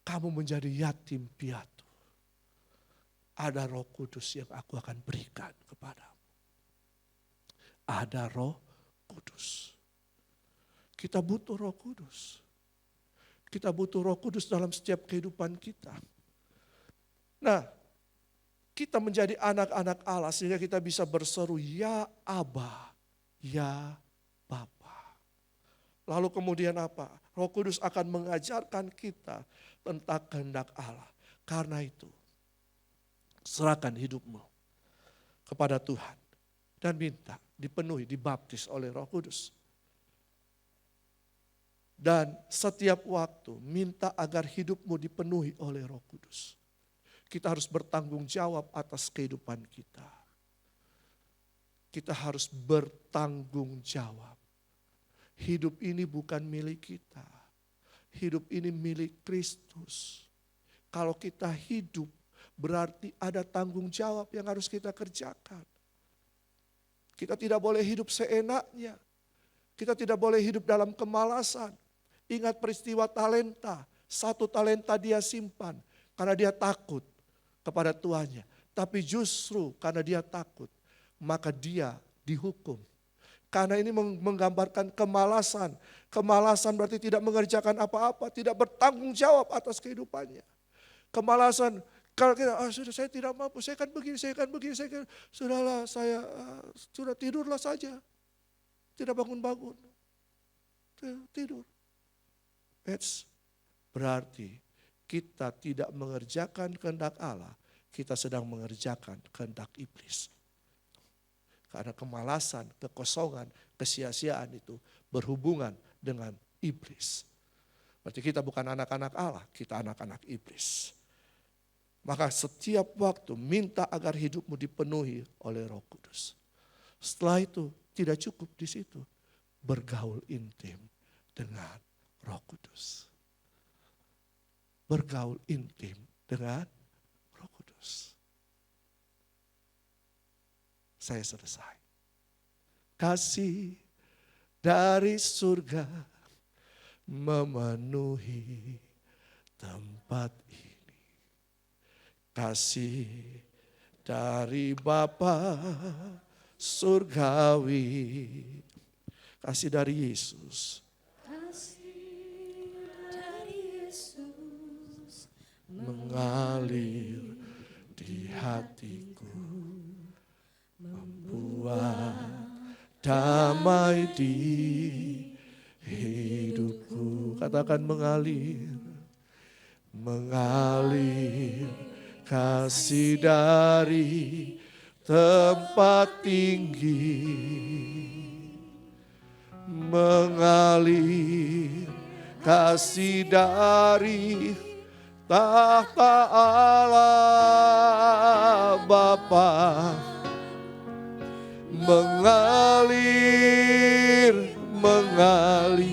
Kamu menjadi yatim piatu. Ada Roh Kudus yang aku akan berikan kepadamu. Ada Roh Kudus. Kita butuh Roh Kudus. Kita butuh Roh Kudus dalam setiap kehidupan kita. Nah, kita menjadi anak-anak Allah sehingga kita bisa berseru, ya Aba, ya Bapa. Lalu kemudian apa? Roh Kudus akan mengajarkan kita tentang kehendak Allah. Karena itu, serahkan hidupmu kepada Tuhan dan minta dipenuhi, dibaptis oleh Roh Kudus. Dan setiap waktu minta agar hidupmu dipenuhi oleh Roh Kudus. Kita harus bertanggung jawab atas kehidupan kita. Kita harus bertanggung jawab. Hidup ini bukan milik kita. Hidup ini milik Kristus. Kalau kita hidup, berarti ada tanggung jawab yang harus kita kerjakan. Kita tidak boleh hidup seenaknya. Kita tidak boleh hidup dalam kemalasan. Ingat peristiwa talenta. 1 talenta dia simpan karena dia takut kepada tuannya. Tapi justru karena dia takut, maka dia dihukum. Karena ini menggambarkan kemalasan. Kemalasan berarti tidak mengerjakan apa-apa, tidak bertanggung jawab atas kehidupannya. Kemalasan, kalau kita, sudah saya tidak mampu, saya akan begini, saya akan begini, sudahlah saya sudah tidurlah saja. Tidak bangun-bangun. Tidur. Berarti kita tidak mengerjakan kehendak Allah, kita sedang mengerjakan kehendak iblis. Karena kemalasan, kekosongan, kesia-siaan itu berhubungan dengan iblis. Berarti kita bukan anak-anak Allah, kita anak-anak iblis. Maka setiap waktu minta agar hidupmu dipenuhi oleh Roh Kudus. Setelah itu tidak cukup di situ. Bergaul intim dengan Roh Kudus. Bergaul intim dengan Roh Kudus. Saya selesai. Kasih dari surga memenuhi tempat ini. Kasih dari Bapa surgawi. Kasih dari Yesus. Kasih dari Yesus mengalir di hatiku. Membuat damai di hidupku. Katakan mengalir. Mengalir kasih dari tempat tinggi. Mengalir kasih dari tahta Allah Bapa. Mengalir, mengalir,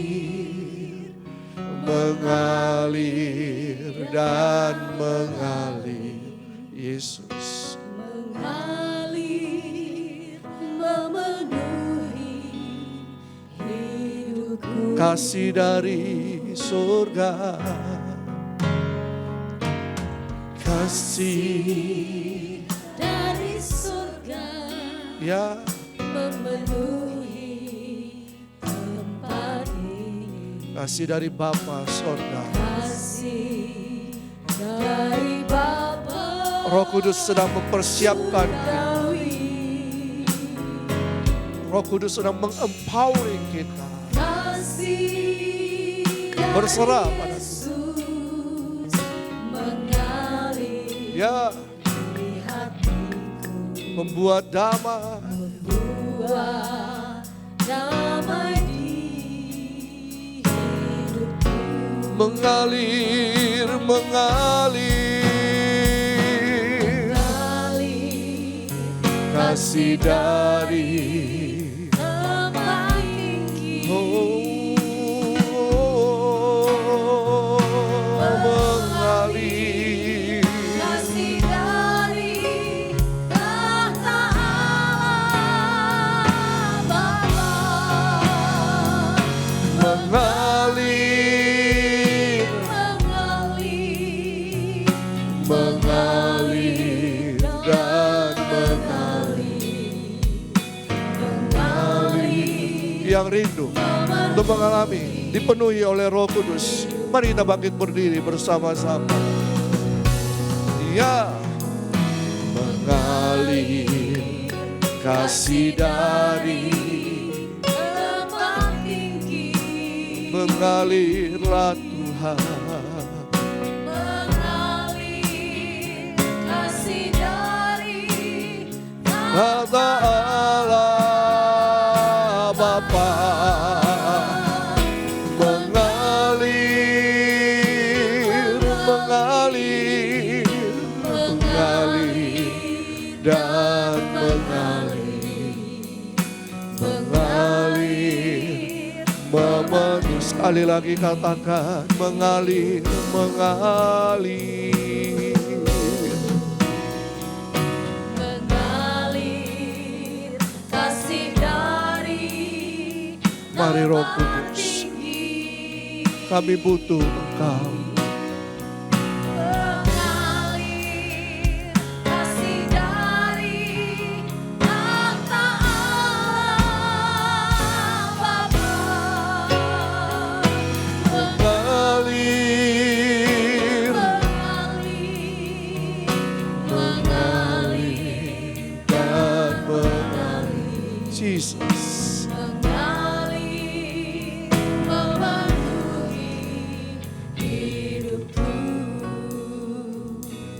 mengalir dan mengalir. Yesus mengalir, memenuhi hidupku. kasih dari surga. Kasih Dari surga ya memenuhi tempat ini. kasih dari Bapa surga. Kasih dari Bapa Roh Kudus sedang mempersiapkan surgawi. Roh Kudus sedang meng-empowering kita. Kasih Berserah dari pada Yesus mengalir Ya, di hatiku, membuat damai. buat damai di hidupku. Mengalir, mengalir. Mengalir Kasih dari tempat tinggi. Mengalir. Kasih dari tahta Allah Bapa. Mengalir, Mengalir, mengalir dan mengalir. Yang rindu untuk mengalami dipenuhi oleh Roh Kudus, mari kita bangkit berdiri bersama-sama. Ya, mengalir kasih dari tempat tinggi. mengalirlah Tuhan. Mengalir kasih dari Kata Allah Bapa, mengalir, mengalir, mengalir dan mengalir, mengalir, memenuhi. Sekali lagi katakan mengalir, mengalir. mengalir kasih dari Mari Roh tempat Kudus, tinggi. kami butuh Engkau. Mengalir kasih dari tahta Allah Bapa. Mengalir, Mengalir, mengalir, dan mengalir. Jesus. mengalir, memenuhi hidupku.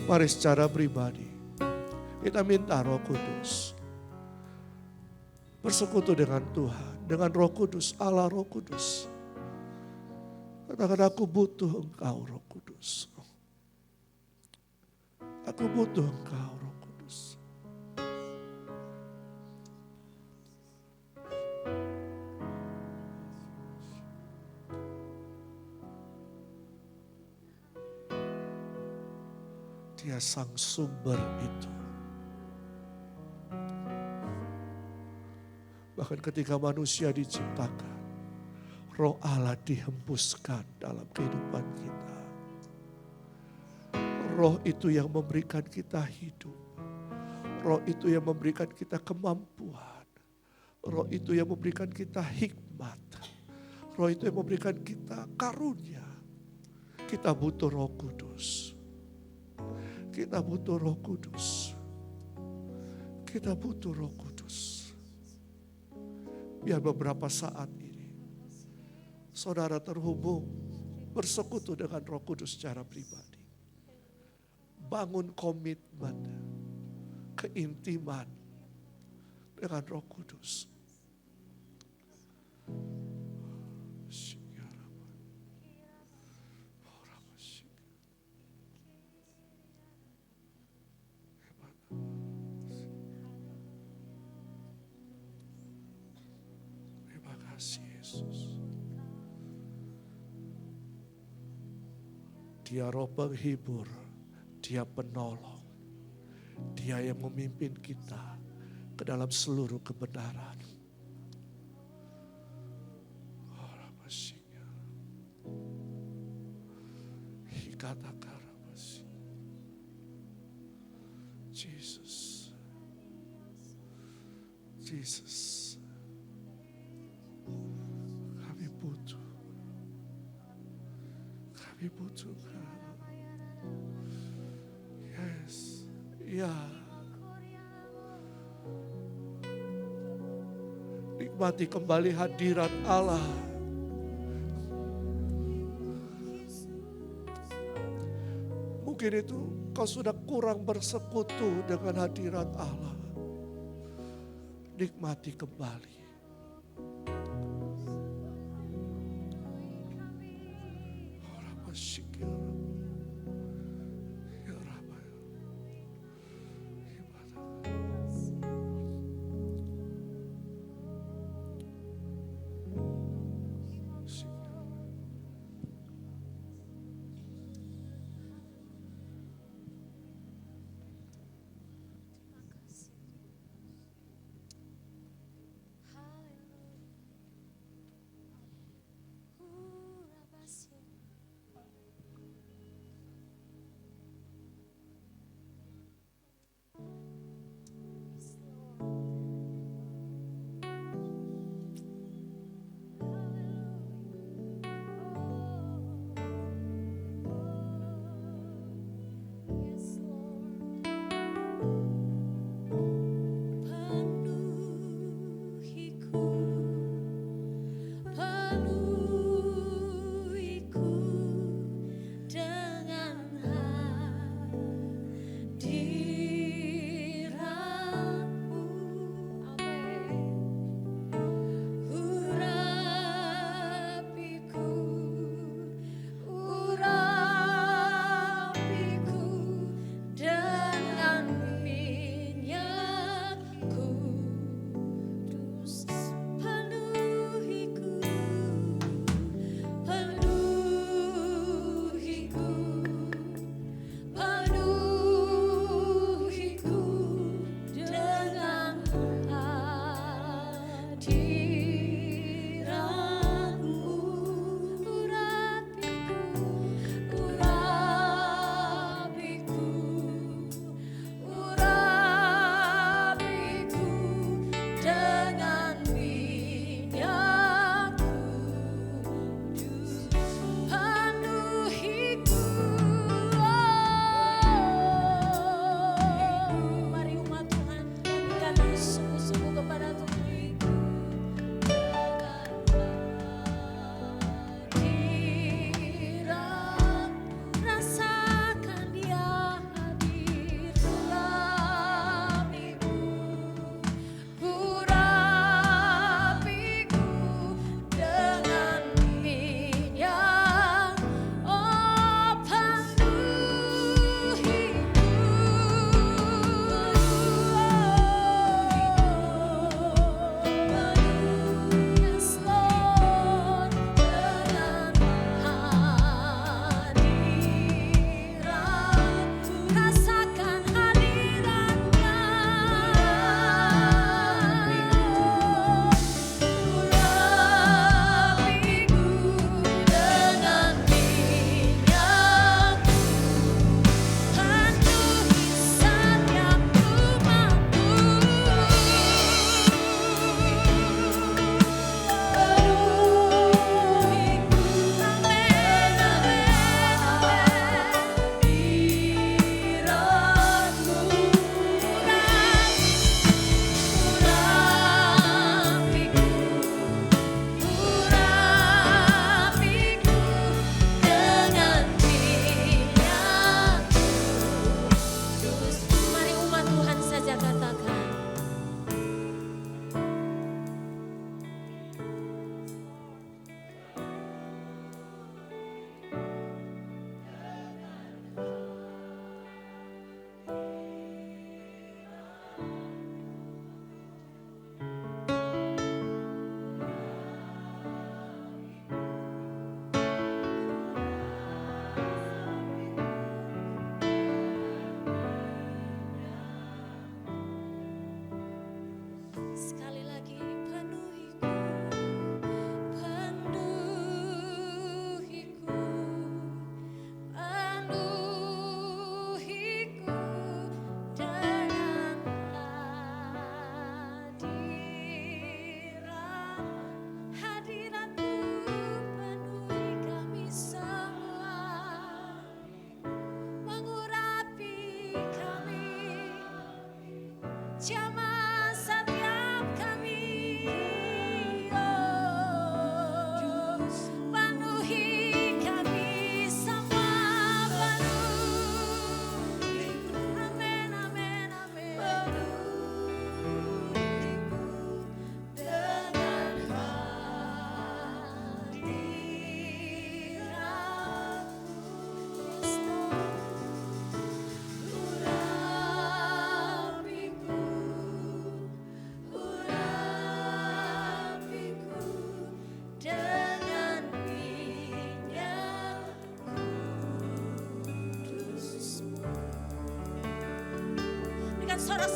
Mari secara pribadi kita minta Roh Kudus bersekutu dengan Tuhan, dengan Roh Kudus, Allah Roh Kudus. Katakan, aku butuh Engkau Roh Kudus. Aku butuh Engkau Roh Kudus. Dia sang sumber itu. Bahkan ketika manusia diciptakan, Roh Allah dihembuskan dalam kehidupan kita. Roh itu yang memberikan kita hidup. Roh itu yang memberikan kita kemampuan. Roh itu yang memberikan kita hikmat. Roh itu yang memberikan kita karunia. Kita butuh Roh Kudus. Kita butuh Roh Kudus. Kita butuh Roh Kudus. Biar beberapa saat ini saudara terhubung, bersekutu dengan Roh Kudus secara pribadi. Bangun komitmen, keintiman dengan Roh Kudus. Terima kasih Yesus. Dia Roh penghibur, Dia penolong, Dia yang memimpin kita ke dalam seluruh kebenaran. Jesus, Jesus, kami butuh Kau. Yes, ya. Nikmati kembali hadirat Allah. Mungkin itu kau sudah kurang bersekutu dengan hadirat Allah. Nikmati kembali.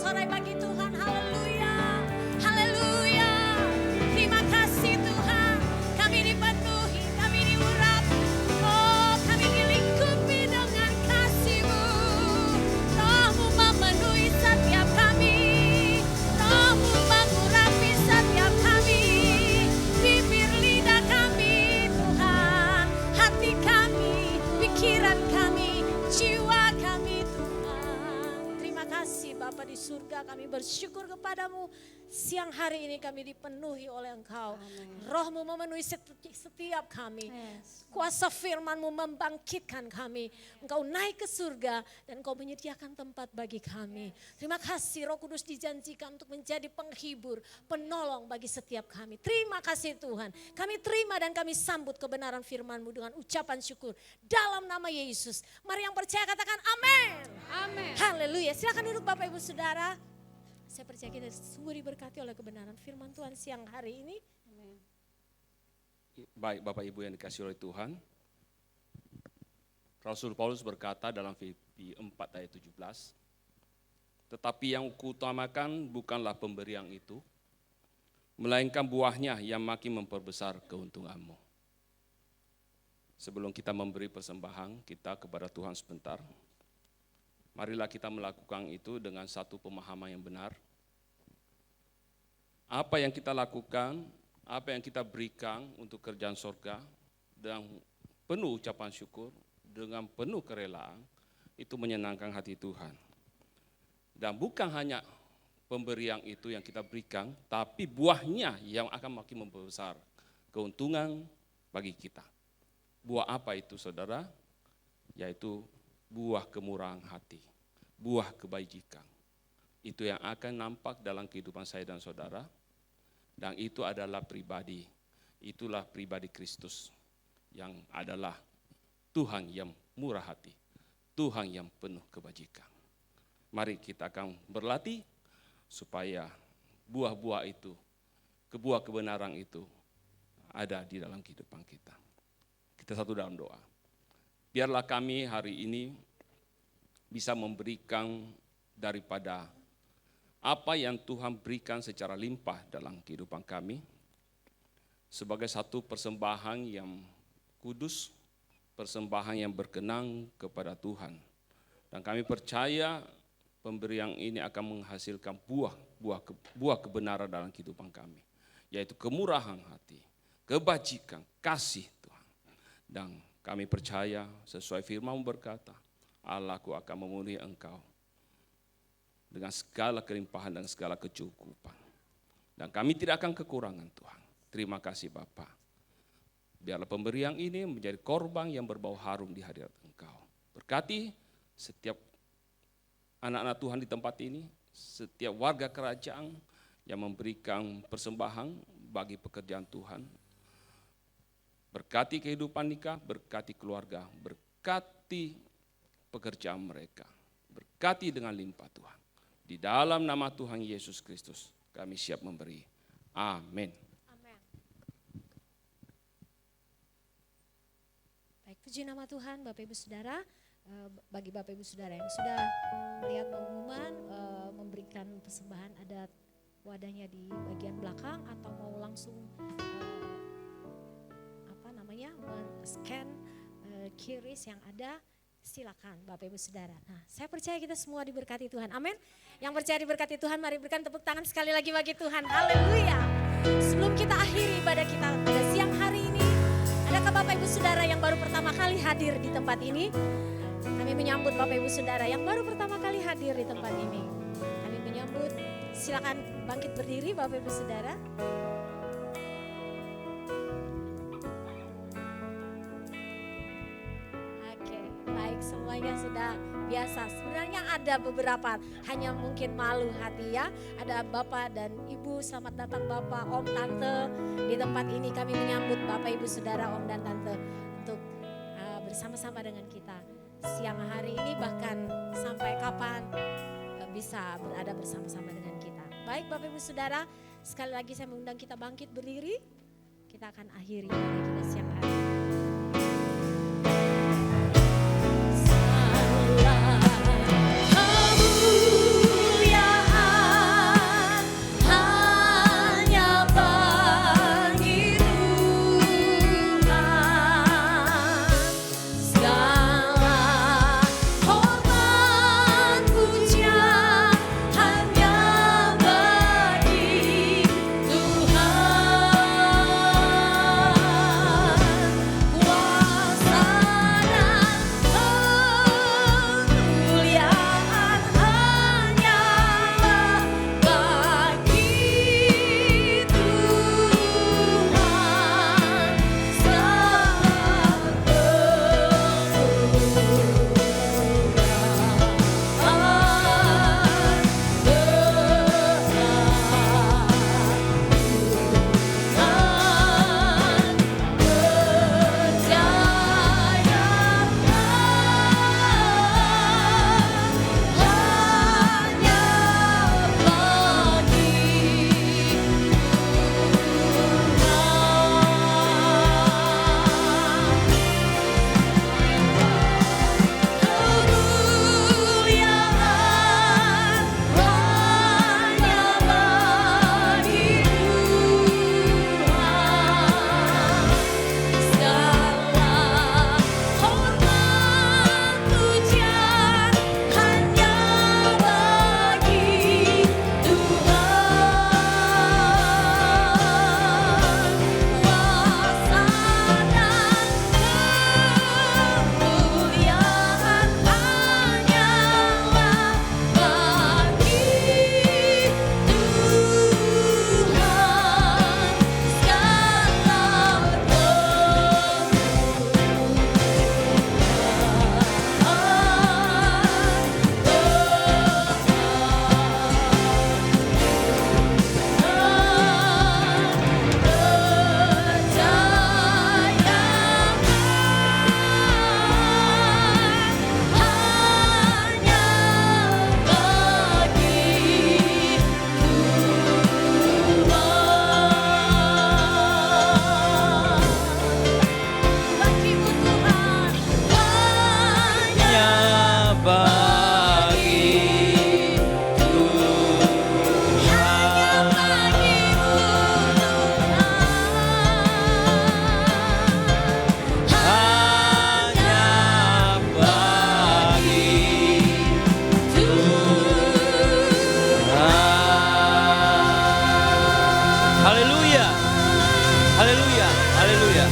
bersorai bagi Tuhan. Haleluya. Haleluya. Terima kasih Tuhan. Kami dipenuhi, kami diurapi. Oh, kami dilingkupi dengan kasih-Mu. Roh-Mu memenuhi setiap kami. Roh-Mu mengurapi setiap kami. Bibir lidah kami Tuhan. Hati kami, pikiran kami, jiwa kami Tuhan. Terima kasih Bapa di surga, kami bersyukur kepadamu. Siang hari ini kami dipenuhi oleh Engkau. Roh-Mu memenuhi setiap kami. Kuasa firman-Mu membangkitkan kami. Engkau naik ke surga dan Engkau menyediakan tempat bagi kami. Terima kasih Roh Kudus dijanjikan untuk menjadi penghibur, penolong bagi setiap kami. Terima kasih Tuhan. Kami terima dan kami sambut kebenaran firman-Mu dengan ucapan syukur. Dalam nama Yesus. Mari yang percaya katakan amin. Amin. Haleluya. Silakan duduk Bapak Ibu Saudara. Saya percaya kita sungguh diberkati oleh kebenaran firman Tuhan siang hari ini. Baik Bapak Ibu yang dikasihi oleh Tuhan. Rasul Paulus berkata dalam Filipi 4 ayat 17. Tetapi yang kuutamakan bukanlah pemberian itu, melainkan buahnya yang makin memperbesar keuntunganmu. Sebelum kita memberi persembahan kita kepada Tuhan sebentar, marilah kita melakukan itu dengan satu pemahaman yang benar. Apa yang kita lakukan, apa yang kita berikan untuk kerjaan surga, dengan penuh ucapan syukur, dengan penuh kerelaan, itu menyenangkan hati Tuhan. Dan bukan hanya pemberian itu yang kita berikan, tapi buahnya yang akan makin membesar keuntungan bagi kita. Buah apa itu saudara? Yaitu buah kemurahan hati, buah kebajikan. Itu yang akan nampak dalam kehidupan saya dan saudara. Dan itu adalah pribadi, itulah pribadi Kristus yang adalah Tuhan yang murah hati, Tuhan yang penuh kebajikan. Mari kita akan berlatih supaya buah-buah itu, buah kebenaran itu ada di dalam kehidupan kita. Kita satu dalam doa. Biarlah kami hari ini bisa memberikan daripada apa yang Tuhan berikan secara limpah dalam kehidupan kami sebagai satu persembahan yang kudus, persembahan yang berkenan kepada Tuhan. Dan kami percaya pemberian ini akan menghasilkan buah kebenaran dalam kehidupan kami, yaitu kemurahan hati, kebajikan, kasih Tuhan. Dan kami percaya sesuai firman berkata, Allahku akan memenuhi engkau dengan segala kelimpahan dan segala kecukupan. Dan kami tidak akan kekurangan Tuhan. Terima kasih Bapa. Biarlah pemberian ini menjadi korban yang berbau harum di hadirat Engkau. Berkati setiap anak-anak Tuhan di tempat ini, setiap warga kerajaan yang memberikan persembahan bagi pekerjaan Tuhan. Berkati kehidupan nikah, berkati keluarga, berkati pekerjaan mereka. Berkati dengan limpah Tuhan. Di dalam nama Tuhan Yesus Kristus kami siap memberi. Amin. Amin. Baik, puji nama Tuhan Bapak Ibu Saudara. Bagi Bapak Ibu Saudara yang sudah melihat pengumuman memberikan persembahan, ada wadahnya di bagian belakang, atau mau langsung scan QRIS yang ada, silakan Bapak Ibu Saudara. Nah, saya percaya kita semua diberkati Tuhan. Amin. Yang percaya diberkati Tuhan, mari berikan tepuk tangan sekali lagi bagi Tuhan. Haleluya. Sebelum kita akhiri ibadah kita pada siang hari ini, adakah Bapak Ibu Saudara yang baru pertama kali hadir di tempat ini? Kami menyambut Bapak Ibu Saudara yang baru pertama kali hadir di tempat ini. Kami menyambut, silakan bangkit berdiri Bapak Ibu Saudara. Semuanya sudah biasa. Sebenarnya ada beberapa hanya mungkin malu hati ya. Ada Bapak dan Ibu, selamat datang Bapak, Om, Tante. Di tempat ini kami menyambut Bapak, Ibu, Saudara, Om dan Tante untuk bersama-sama dengan kita siang hari ini, bahkan sampai kapan bisa berada bersama-sama dengan kita. Baik Bapak Ibu Saudara, sekali lagi saya mengundang kita bangkit berdiri. Kita akan akhiri ibadah kita siang hari ini. Kemuliaan Haleluya. Haleluya. Haleluya.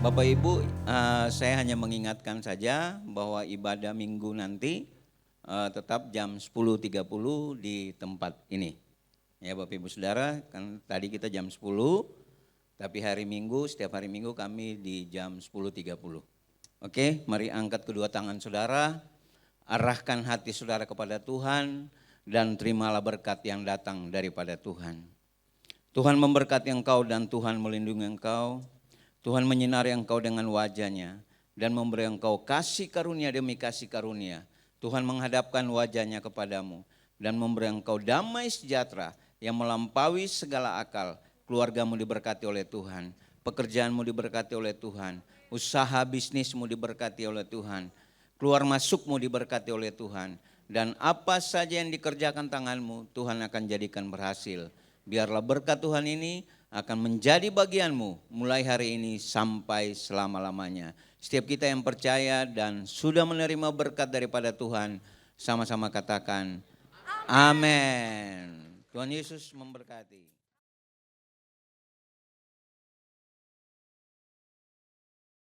Bapak Ibu, saya hanya mengingatkan saja bahwa ibadah minggu nanti tetap jam 10.30 di tempat ini. Ya Bapak Ibu Saudara, kan tadi kita jam 10, tapi hari Minggu, setiap hari Minggu kami di jam 10.30. Oke, mari angkat kedua tangan saudara, arahkan hati saudara kepada Tuhan, dan terimalah berkat yang datang daripada Tuhan. Tuhan memberkati engkau dan Tuhan melindungi engkau. Tuhan menyinari engkau dengan wajah-Nya dan memberi engkau kasih karunia demi kasih karunia. Tuhan menghadapkan wajah-Nya kepadamu dan memberi engkau damai sejahtera yang melampaui segala akal. Keluargamu diberkati oleh Tuhan, pekerjaanmu diberkati oleh Tuhan, usaha bisnismu diberkati oleh Tuhan, keluar masukmu diberkati oleh Tuhan, dan apa saja yang dikerjakan tanganmu Tuhan akan jadikan berhasil. Biarlah berkat Tuhan ini akan menjadi bagianmu mulai hari ini sampai selama-lamanya. Setiap kita yang percaya dan sudah menerima berkat daripada Tuhan, sama-sama katakan amin. Tuhan Yesus memberkati.